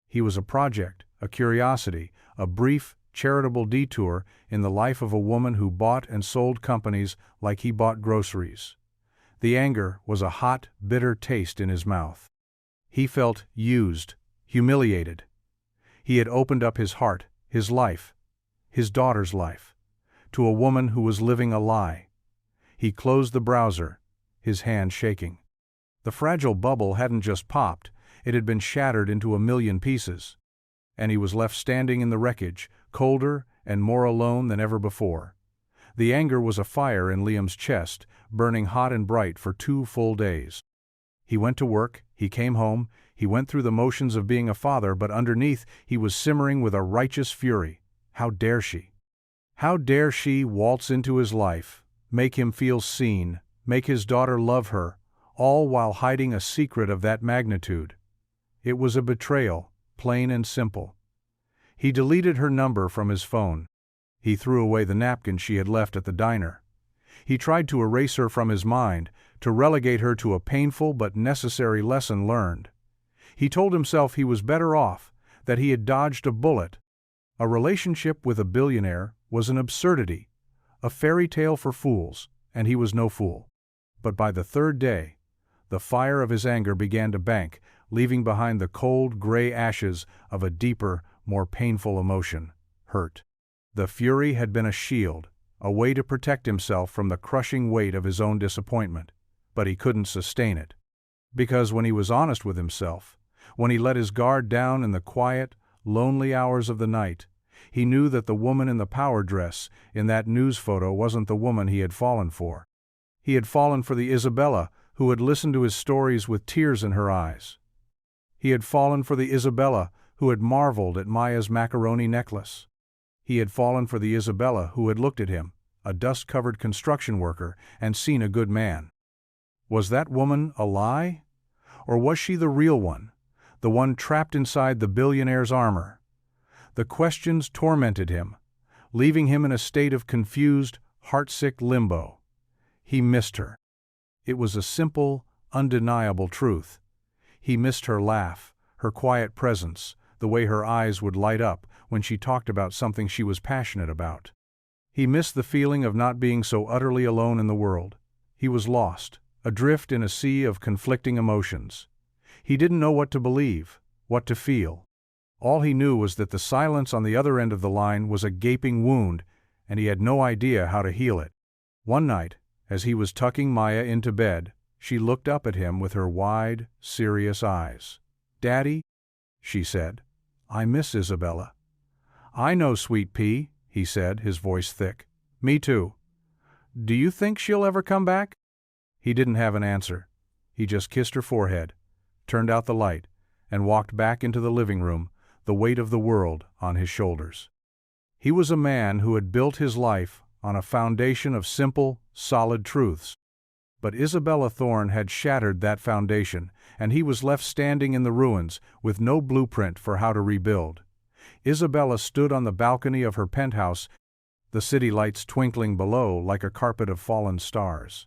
He was a project, a curiosity, a brief, charitable detour in the life of a woman who bought and sold companies like he bought groceries. The anger was a hot, bitter taste in his mouth. He felt used, humiliated. He had opened up his heart, his life, his daughter's life, to a woman who was living a lie. He closed the browser, his hand shaking. The fragile bubble hadn't just popped, it had been shattered into a million pieces. And he was left standing in the wreckage, colder and more alone than ever before. The anger was a fire in Liam's chest, burning hot and bright for 2 full days. He went to work, he came home, he went through the motions of being a father, but underneath he was simmering with a righteous fury. How dare she? How dare she waltz into his life, make him feel seen, make his daughter love her, all while hiding a secret of that magnitude? It was a betrayal, plain and simple. He deleted her number from his phone. He threw away the napkin she had left at the diner. He tried to erase her from his mind, to relegate her to a painful but necessary lesson learned. He told himself he was better off, that he had dodged a bullet. A relationship with a billionaire was an absurdity, a fairy tale for fools, and he was no fool. But by the 3rd day, the fire of his anger began to bank, leaving behind the cold, gray ashes of a deeper, more painful emotion: hurt. The fury had been a shield, a way to protect himself from the crushing weight of his own disappointment, but he couldn't sustain it. Because when he was honest with himself, when he let his guard down in the quiet, lonely hours of the night, he knew that the woman in the power dress in that news photo wasn't the woman he had fallen for. He had fallen for the Isabella who had listened to his stories with tears in her eyes. He had fallen for the Isabella who had marveled at Maya's macaroni necklace. He had fallen for the Isabella who had looked at him, a dust-covered construction worker, and seen a good man. Was that woman a lie? Or was she the real one, the one trapped inside the billionaire's armor? The questions tormented him, leaving him in a state of confused, heartsick limbo. He missed her. It was a simple, undeniable truth. He missed her laugh, her quiet presence, the way her eyes would light up when she talked about something she was passionate about. He missed the feeling of not being so utterly alone in the world. He was lost, adrift in a sea of conflicting emotions. He didn't know what to believe, what to feel. All he knew was that the silence on the other end of the line was a gaping wound, and he had no idea how to heal it. One night, as he was tucking Maya into bed, she looked up at him with her wide, serious eyes. "Daddy," she said, "I miss Isabella." "I know, sweet pea," he said, his voice thick. "Me too. Do you think she'll ever come back?" He didn't have an answer. He just kissed her forehead, turned out the light, and walked back into the living room, the weight of the world on his shoulders. He was a man who had built his life on a foundation of simple, solid truths. But Isabella Thorne had shattered that foundation, and he was left standing in the ruins with no blueprint for how to rebuild. Isabella stood on the balcony of her penthouse, the city lights twinkling below like a carpet of fallen stars.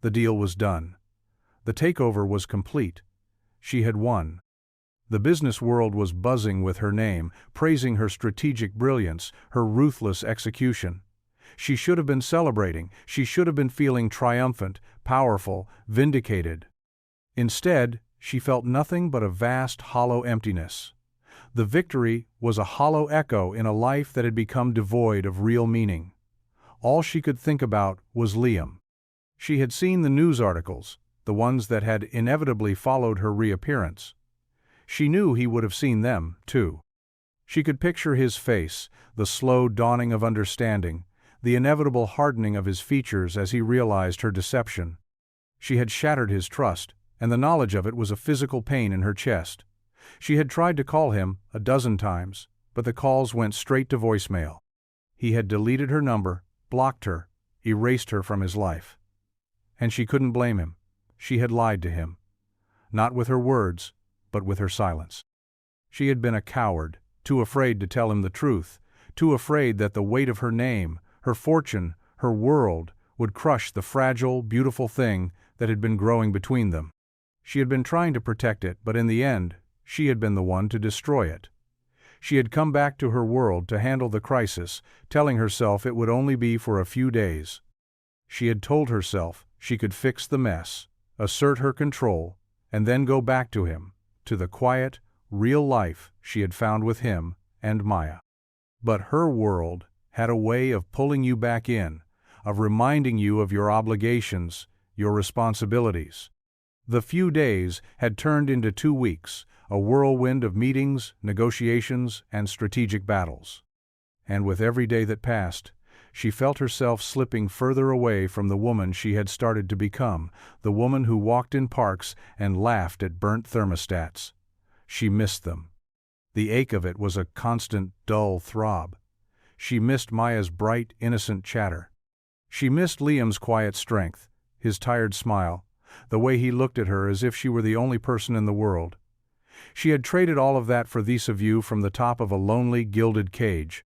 The deal was done. The takeover was complete. She had won. The business world was buzzing with her name, praising her strategic brilliance, her ruthless execution. She should have been celebrating. She should have been feeling triumphant, powerful, vindicated. Instead, she felt nothing but a vast, hollow emptiness. The victory was a hollow echo in a life that had become devoid of real meaning. All she could think about was Liam. She had seen the news articles, the ones that had inevitably followed her reappearance. She knew he would have seen them, too. She could picture his face, the slow dawning of understanding, the inevitable hardening of his features as he realized her deception. She had shattered his trust, and the knowledge of it was a physical pain in her chest. She had tried to call him a dozen times, but the calls went straight to voicemail. He had deleted her number, blocked her, erased her from his life. And she couldn't blame him. She had lied to him. Not with her words, but with her silence. She had been a coward, too afraid to tell him the truth, too afraid that the weight of her name, her fortune, her world, would crush the fragile, beautiful thing that had been growing between them. She had been trying to protect it, but in the end, she had been the one to destroy it. She had come back to her world to handle the crisis, telling herself it would only be for a few days. She had told herself she could fix the mess, assert her control, and then go back to him, to the quiet, real life she had found with him and Maya. But her world had a way of pulling you back in, of reminding you of your obligations, your responsibilities. The few days had turned into 2 weeks, a whirlwind of meetings, negotiations, and strategic battles. And with every day that passed, she felt herself slipping further away from the woman she had started to become, the woman who walked in parks and laughed at burnt thermostats. She missed them. The ache of it was a constant, dull throb. She missed Maya's bright, innocent chatter. She missed Liam's quiet strength, his tired smile, the way he looked at her as if she were the only person in the world. She had traded all of that for this view from the top of a lonely, gilded cage.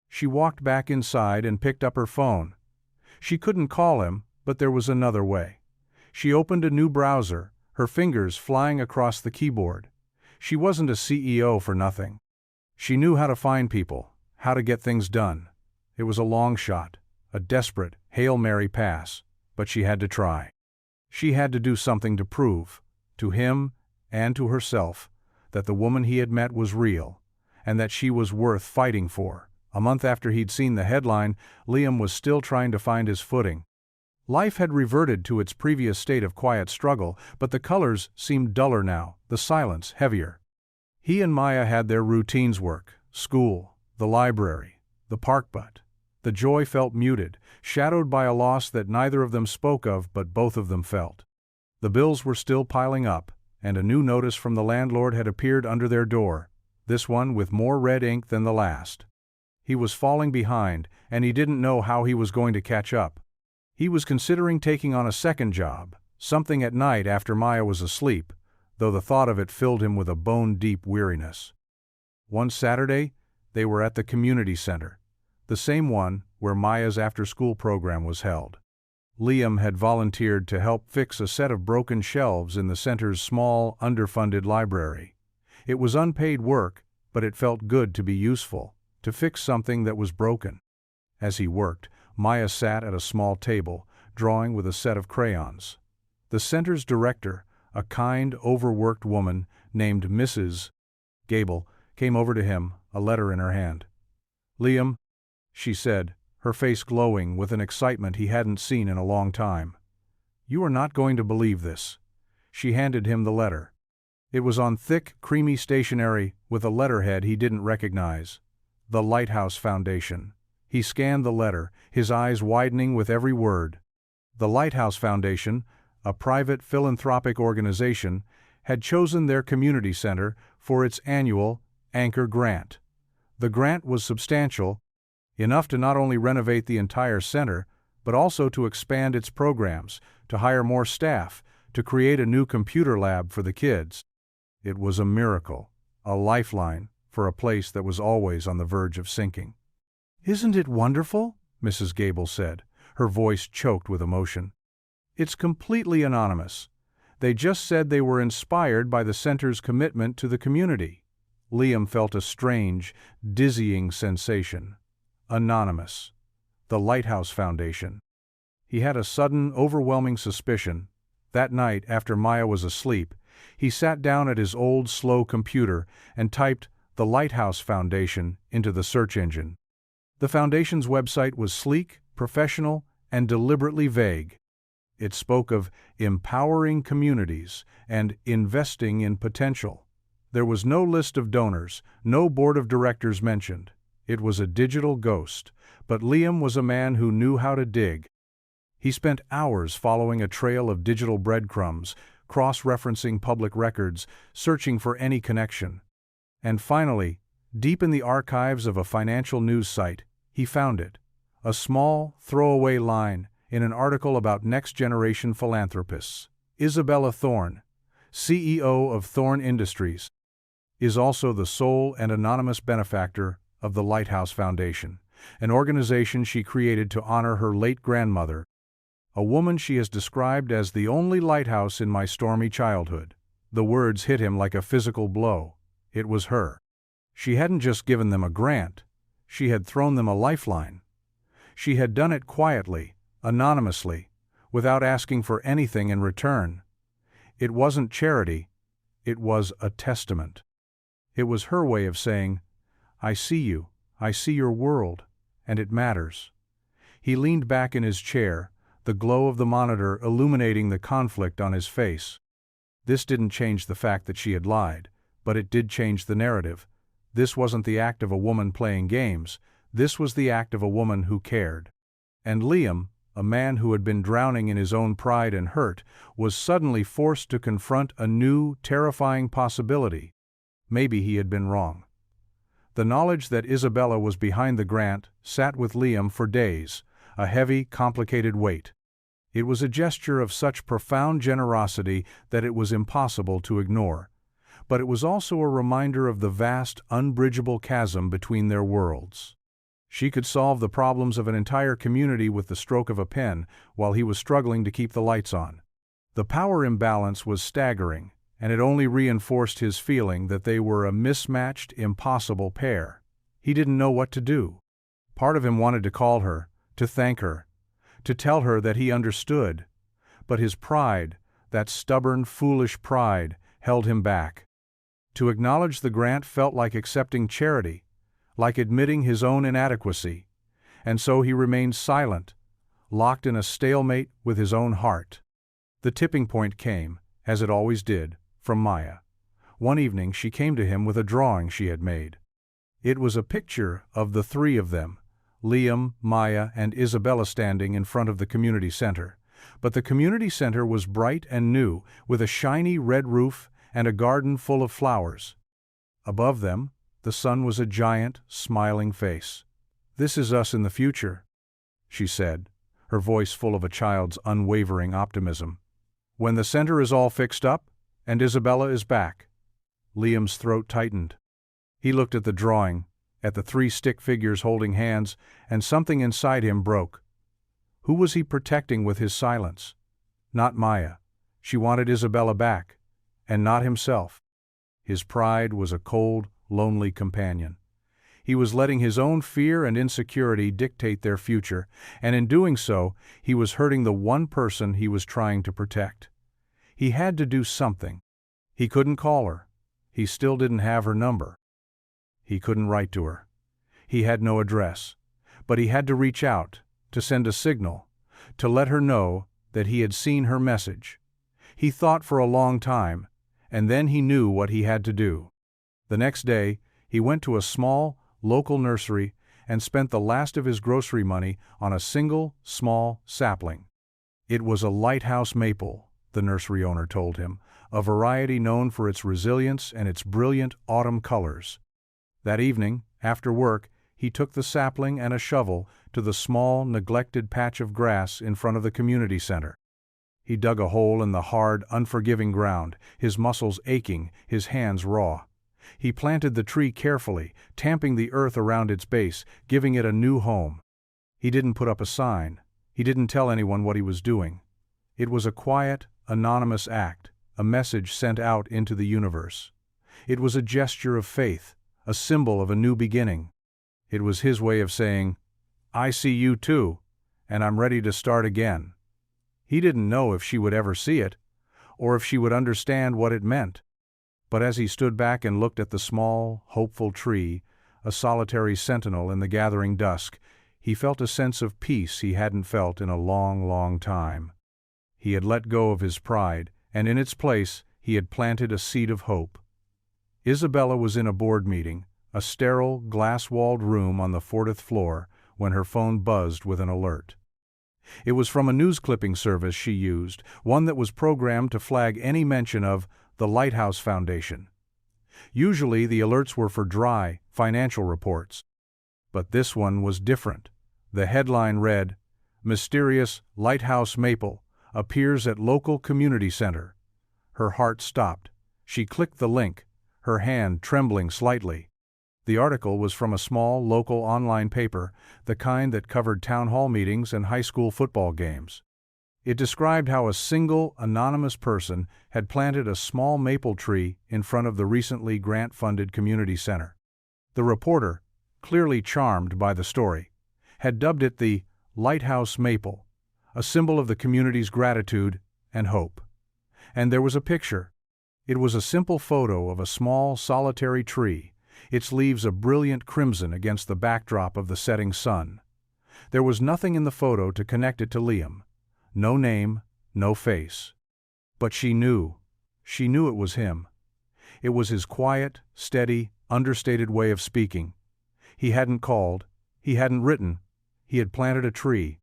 She walked back inside and picked up her phone. She couldn't call him, but there was another way. She opened a new browser, her fingers flying across the keyboard. She wasn't a CEO for nothing. She knew how to find people, how to get things done. It was a long shot, a desperate, Hail Mary pass, but she had to try. She had to do something to prove, to him and to herself, that the woman he had met was real, and that she was worth fighting for. A month after he'd seen the headline, Liam was still trying to find his footing. Life had reverted to its previous state of quiet struggle, but the colors seemed duller now, the silence heavier. He and Maya had their routines: work, school, the library, the park, but the joy felt muted, shadowed by a loss that neither of them spoke of but both of them felt. The bills were still piling up, and a new notice from the landlord had appeared under their door, this one with more red ink than the last. He was falling behind, and he didn't know how he was going to catch up. He was considering taking on a second job, something at night after Maya was asleep, though the thought of it filled him with a bone-deep weariness. One Saturday, they were at the community center, the same one where Maya's after-school program was held. Liam had volunteered to help fix a set of broken shelves in the center's small, underfunded library. It was unpaid work, but it felt good to be useful, to fix something that was broken. As he worked, Maya sat at a small table, drawing with a set of crayons. The The center's director, a kind, overworked woman named Mrs. Gable, came over to him, a letter in her hand. "Liam," she said, her face glowing with an excitement he hadn't seen in a long time. "You are not going to believe this." She handed him the letter. It was on thick, creamy stationery with a letterhead he didn't recognize. The Lighthouse Foundation. He scanned the letter, his eyes widening with every word. The Lighthouse Foundation, a private philanthropic organization, had chosen their community center for its annual Anchor Grant. The grant was substantial, enough to not only renovate the entire center, but also to expand its programs, to hire more staff, to create a new computer lab for the kids. It was a miracle, a lifeline for a place that was always on the verge of sinking. "Isn't it wonderful?" Mrs. Gable said, her voice choked with emotion. "It's completely anonymous. They just said they were inspired by the center's commitment to the community." Liam felt a strange, dizzying sensation. Anonymous. The Lighthouse Foundation. He had a sudden, overwhelming suspicion. That night, after Maya was asleep, he sat down at his old, slow computer and typed "The Lighthouse Foundation" into the search engine. The foundation's website was sleek, professional, and deliberately vague. It spoke of empowering communities and investing in potential. There was no list of donors, no board of directors mentioned. It was a digital ghost, but Liam was a man who knew how to dig. He spent hours following a trail of digital breadcrumbs, cross-referencing public records, searching for any connection. And finally, deep in the archives of a financial news site, he found it. A small, throwaway line in an article about next-generation philanthropists. Isabella Thorne, CEO of Thorne Industries, is also the sole and anonymous benefactor of the Lighthouse Foundation, an organization she created to honor her late grandmother, a woman she has described as the only lighthouse in my stormy childhood. The words hit him like a physical blow. It was her. She hadn't just given them a grant, she had thrown them a lifeline. She had done it quietly, anonymously, without asking for anything in return. It wasn't charity, it was a testament. It was her way of saying, "I see you, I see your world, and it matters." He leaned back in his chair, the glow of the monitor illuminating the conflict on his face. This didn't change the fact that she had lied, but it did change the narrative. This wasn't the act of a woman playing games, this was the act of a woman who cared. And Liam, a man who had been drowning in his own pride and hurt, was suddenly forced to confront a new, terrifying possibility. Maybe he had been wrong. The knowledge that Isabella was behind the grant sat with Liam for days, a heavy, complicated weight. It was a gesture of such profound generosity that it was impossible to ignore. But it was also a reminder of the vast, unbridgeable chasm between their worlds. She could solve the problems of an entire community with the stroke of a pen, while he was struggling to keep the lights on. The power imbalance was staggering, and it only reinforced his feeling that they were a mismatched, impossible pair. He didn't know what to do. Part of him wanted to call her, to thank her, to tell her that he understood. But his pride, that stubborn, foolish pride, held him back. To acknowledge the grant felt like accepting charity, like admitting his own inadequacy, and so he remained silent, locked in a stalemate with his own heart. The tipping point came, as it always did, from Maya. One evening she came to him with a drawing she had made. It was a picture of the three of them, Liam, Maya, and Isabella standing in front of the community center. But the community center was bright and new, with a shiny red roof and a garden full of flowers. Above them, the sun was a giant, smiling face. "This is us in the future," she said, her voice full of a child's unwavering optimism. "When the center is all fixed up, and Isabella is back." Liam's throat tightened. He looked at the drawing, at the three stick figures holding hands, and something inside him broke. Who was he protecting with his silence? Not Maya. She wanted Isabella back, and not himself. His pride was a cold, lonely companion. He was letting his own fear and insecurity dictate their future, and in doing so, he was hurting the one person he was trying to protect. He had to do something. He couldn't call her. He still didn't have her number. He couldn't write to her. He had no address. But he had to reach out, to send a signal, to let her know that he had seen her message. He thought for a long time, and then he knew what he had to do. The next day, he went to a small, local nursery and spent the last of his grocery money on a single, small sapling. It was a lighthouse maple, the nursery owner told him, a variety known for its resilience and its brilliant autumn colors. That evening, after work, he took the sapling and a shovel to the small, neglected patch of grass in front of the community center. He dug a hole in the hard, unforgiving ground, his muscles aching, his hands raw. He planted the tree carefully, tamping the earth around its base, giving it a new home. He didn't put up a sign. He didn't tell anyone what he was doing. It was a quiet, anonymous act, a message sent out into the universe. It was a gesture of faith, a symbol of a new beginning. It was his way of saying, "I see you too, and I'm ready to start again." He didn't know if she would ever see it, or if she would understand what it meant. But as he stood back and looked at the small, hopeful tree, a solitary sentinel in the gathering dusk, he felt a sense of peace he hadn't felt in a long, long time. He had let go of his pride, and in its place he had planted a seed of hope. Isabella was in a board meeting, a sterile, glass-walled room on the 40th floor, when her phone buzzed with an alert. It was from a news clipping service she used, one that was programmed to flag any mention of the Lighthouse Foundation. Usually the alerts were for dry, financial reports. But this one was different. The headline read, "Mysterious Lighthouse Maple appears at local community center." Her heart stopped. She clicked the link, her hand trembling slightly. The article was from a small local online paper, the kind that covered town hall meetings and high school football games. It described how a single, anonymous person had planted a small maple tree in front of the recently grant-funded community center. The reporter, clearly charmed by the story, had dubbed it the Lighthouse Maple, a symbol of the community's gratitude and hope. And there was a picture. It was a simple photo of a small, solitary tree, its leaves a brilliant crimson against the backdrop of the setting sun. There was nothing in the photo to connect it to Liam. No name, no face. But she knew. She knew it was him. It was his quiet, steady, understated way of speaking. He hadn't called. He hadn't written. He had planted a tree.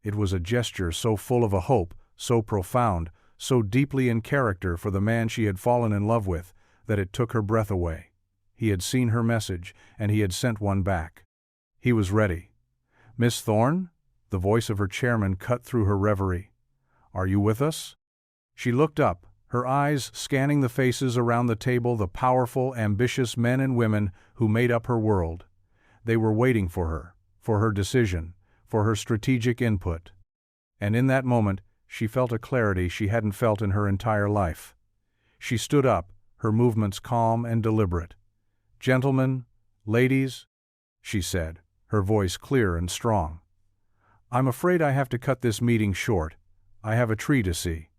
It was a gesture so full of a hope, so profound, so deeply in character for the man she had fallen in love with, that it took her breath away. He had seen her message, and he had sent one back. He was ready. "Miss Thorne?" The voice of her chairman cut through her reverie. "Are you with us?" She looked up, her eyes scanning the faces around the table, the powerful, ambitious men and women who made up her world. They were waiting for her decision, for her strategic input. And in that moment, she felt a clarity she hadn't felt in her entire life. She stood up, her movements calm and deliberate. "Gentlemen, ladies," she said, her voice clear and strong. "I'm afraid I have to cut this meeting short. I have a tree to see."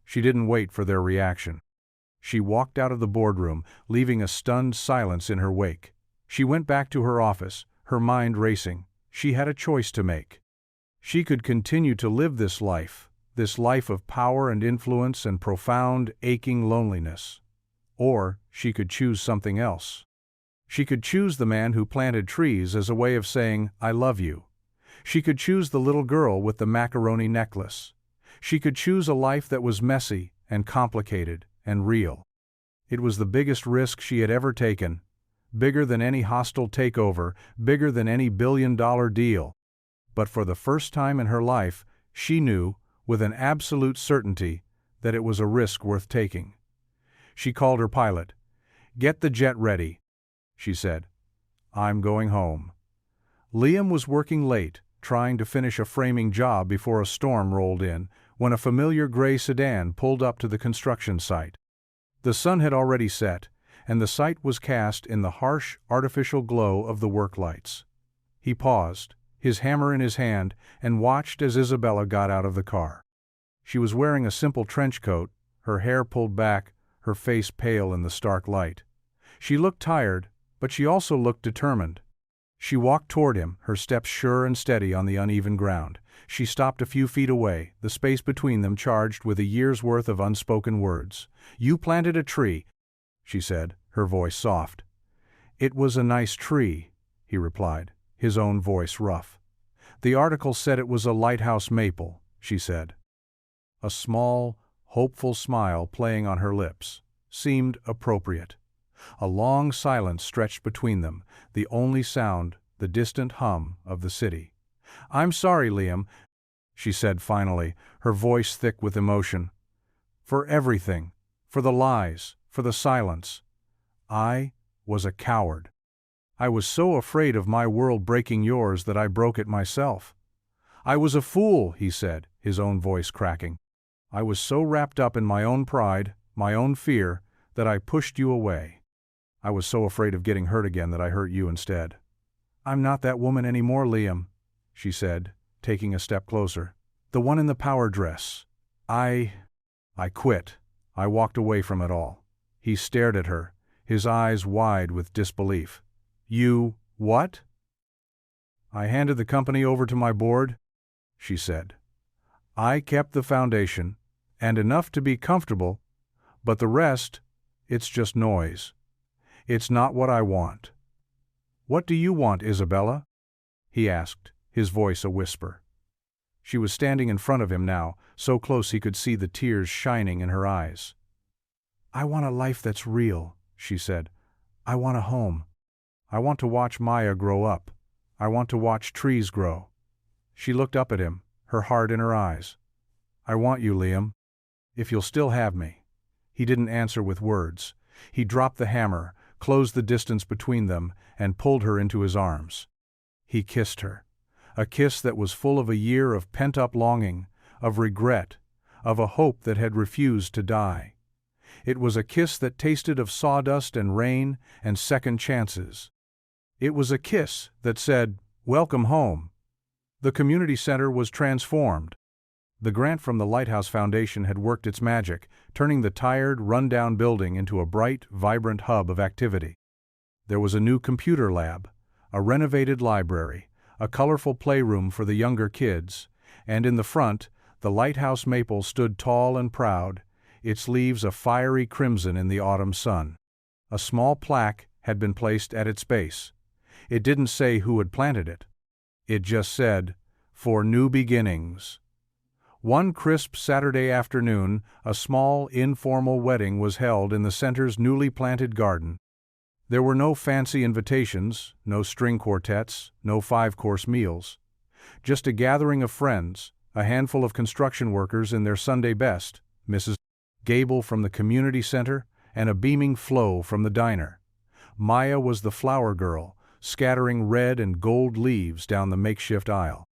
She didn't wait for their reaction. She walked out of the boardroom, leaving a stunned silence in her wake. She went back to her office, her mind racing. She had a choice to make. She could continue to live this life of power and influence and profound, aching loneliness. Or she could choose something else. She could choose the man who planted trees as a way of saying, "I love you." She could choose the little girl with the macaroni necklace. She could choose a life that was messy and complicated and real. It was the biggest risk she had ever taken, bigger than any hostile takeover, bigger than any billion-dollar deal. But for the first time in her life, she knew, with an absolute certainty, that it was a risk worth taking. She called her pilot. "Get the jet ready," she said. "I'm going home." Liam was working late, trying to finish a framing job before a storm rolled in, when a familiar gray sedan pulled up to the construction site. The sun had already set, and the site was cast in the harsh, artificial glow of the work lights. He paused, his hammer in his hand, and watched as Isabella got out of the car. She was wearing a simple trench coat, her hair pulled back, her face pale in the stark light. She looked tired, but she also looked determined. She walked toward him, her steps sure and steady on the uneven ground. She stopped a few feet away, the space between them charged with a year's worth of unspoken words. "You planted a tree," she said, her voice soft. "It was a nice tree," he replied, his own voice rough. "The article said it was a lighthouse maple," she said. A small, hopeful smile playing on her lips seemed appropriate. A long silence stretched between them, the only sound the distant hum of the city. "I'm sorry, Liam," she said finally, her voice thick with emotion. "For everything, for the lies, for the silence. I was a coward. I was so afraid of my world breaking yours that I broke it myself." "I was a fool," he said, his own voice cracking. "I was so wrapped up in my own pride, my own fear, that I pushed you away. I was so afraid of getting hurt again that I hurt you instead." "I'm not that woman anymore, Liam," she said, taking a step closer. "The one in the power dress. I quit. I walked away from it all." He stared at her, his eyes wide with disbelief. "You, what?" "I handed the company over to my board," she said. "I kept the foundation, and enough to be comfortable, but the rest, it's just noise. It's not what I want." "What do you want, Isabella?" he asked, his voice a whisper. She was standing in front of him now, so close he could see the tears shining in her eyes. "I want a life that's real," she said. "I want a home. I want to watch Maya grow up. I want to watch trees grow." She looked up at him, her heart in her eyes. "I want you, Liam. If you'll still have me." He didn't answer with words. He dropped the hammer, closed the distance between them, and pulled her into his arms. He kissed her. A kiss that was full of a year of pent-up longing, of regret, of a hope that had refused to die. It was a kiss that tasted of sawdust and rain and second chances. It was a kiss that said, "Welcome home." The community center was transformed. The grant from the Lighthouse Foundation had worked its magic, turning the tired, run-down building into a bright, vibrant hub of activity. There was a new computer lab, a renovated library, a colorful playroom for the younger kids, and in the front, the lighthouse maple stood tall and proud, its leaves a fiery crimson in the autumn sun. A small plaque had been placed at its base. It didn't say who had planted it. It just said, "For new beginnings." One crisp Saturday afternoon, a small, informal wedding was held in the center's newly planted garden. There were no fancy invitations, no string quartets, no five-course meals. Just a gathering of friends, a handful of construction workers in their Sunday best, Mrs. Gable from the community center, and a beaming Flo from the diner. Maya was the flower girl, scattering red and gold leaves down the makeshift aisle.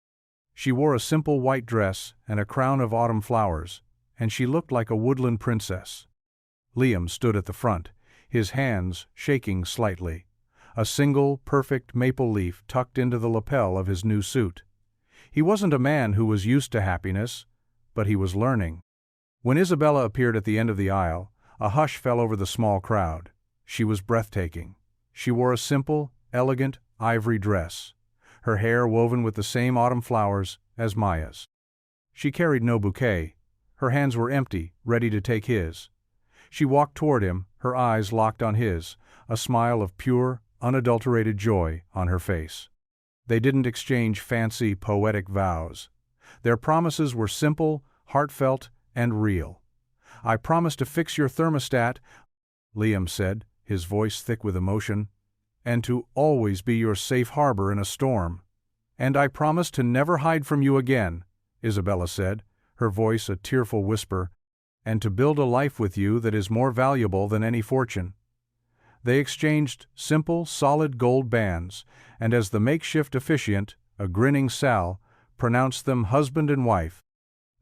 She wore a simple white dress and a crown of autumn flowers, and she looked like a woodland princess. Liam stood at the front, his hands shaking slightly, a single, perfect maple leaf tucked into the lapel of his new suit. He wasn't a man who was used to happiness, but he was learning. When Isabella appeared at the end of the aisle, a hush fell over the small crowd. She was breathtaking. She wore a simple, elegant, ivory dress, her hair woven with the same autumn flowers as Maya's. She carried no bouquet. Her hands were empty, ready to take his. She walked toward him, her eyes locked on his, a smile of pure, unadulterated joy on her face. They didn't exchange fancy, poetic vows. Their promises were simple, heartfelt, and real. "I promise to fix your thermostat," Liam said, his voice thick with emotion, "and to always be your safe harbor in a storm." "And I promise to never hide from you again," Isabella said, her voice a tearful whisper, "and to build a life with you that is more valuable than any fortune." They exchanged simple, solid gold bands, and as the makeshift officiant, a grinning Sal, pronounced them husband and wife,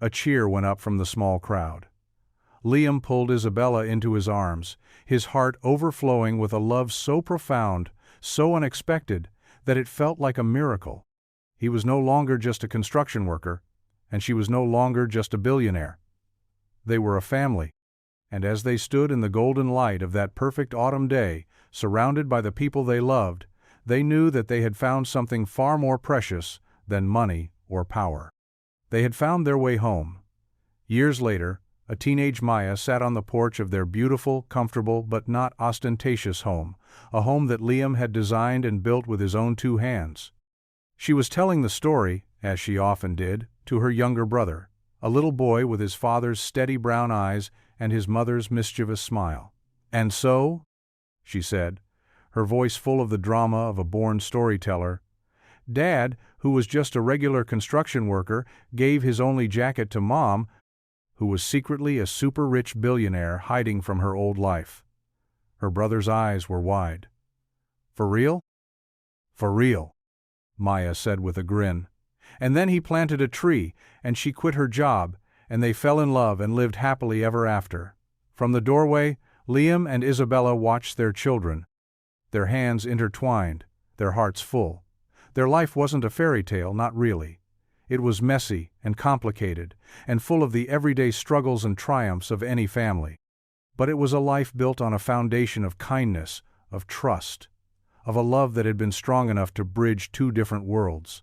a cheer went up from the small crowd. Liam pulled Isabella into his arms, his heart overflowing with a love so profound, so unexpected, that it felt like a miracle. He was no longer just a construction worker, and she was no longer just a billionaire. They were a family. And as they stood in the golden light of that perfect autumn day, surrounded by the people they loved, they knew that they had found something far more precious than money or power. They had found their way home. Years later, a teenage Maya sat on the porch of their beautiful, comfortable, but not ostentatious home, a home that Liam had designed and built with his own 2 hands. She was telling the story, as she often did, to her younger brother, a little boy with his father's steady brown eyes and his mother's mischievous smile. "And so," she said, her voice full of the drama of a born storyteller, "Dad, who was just a regular construction worker, gave his only jacket to Mom, who was secretly a super-rich billionaire hiding from her old life." Her brother's eyes were wide. "For real?" "For real," Maya said with a grin. "And then he planted a tree, and she quit her job, and they fell in love and lived happily ever after." From the doorway, Liam and Isabella watched their children, their hands intertwined, their hearts full. Their life wasn't a fairy tale, not really. It was messy and complicated, and full of the everyday struggles and triumphs of any family. But it was a life built on a foundation of kindness, of trust, of a love that had been strong enough to bridge 2 different worlds.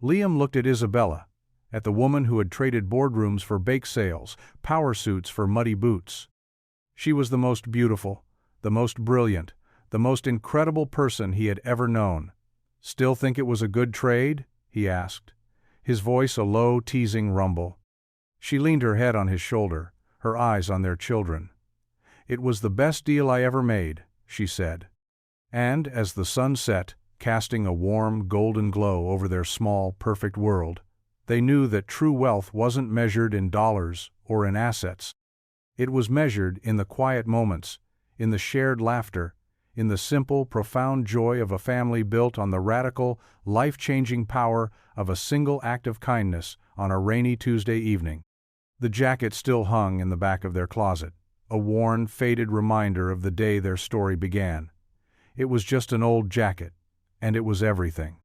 Liam looked at Isabella, at the woman who had traded boardrooms for bake sales, power suits for muddy boots. She was the most beautiful, the most brilliant, the most incredible person he had ever known. "Still think it was a good trade?" he asked, his voice a low, teasing rumble. She leaned her head on his shoulder, her eyes on their children. "It was the best deal I ever made," she said. And as the sun set, casting a warm, golden glow over their small, perfect world, they knew that true wealth wasn't measured in dollars or in assets. It was measured in the quiet moments, in the shared laughter, in the simple, profound joy of a family built on the radical, life-changing power of a single act of kindness on a rainy Tuesday evening. The jacket still hung in the back of their closet, a worn, faded reminder of the day their story began. It was just an old jacket, and it was everything.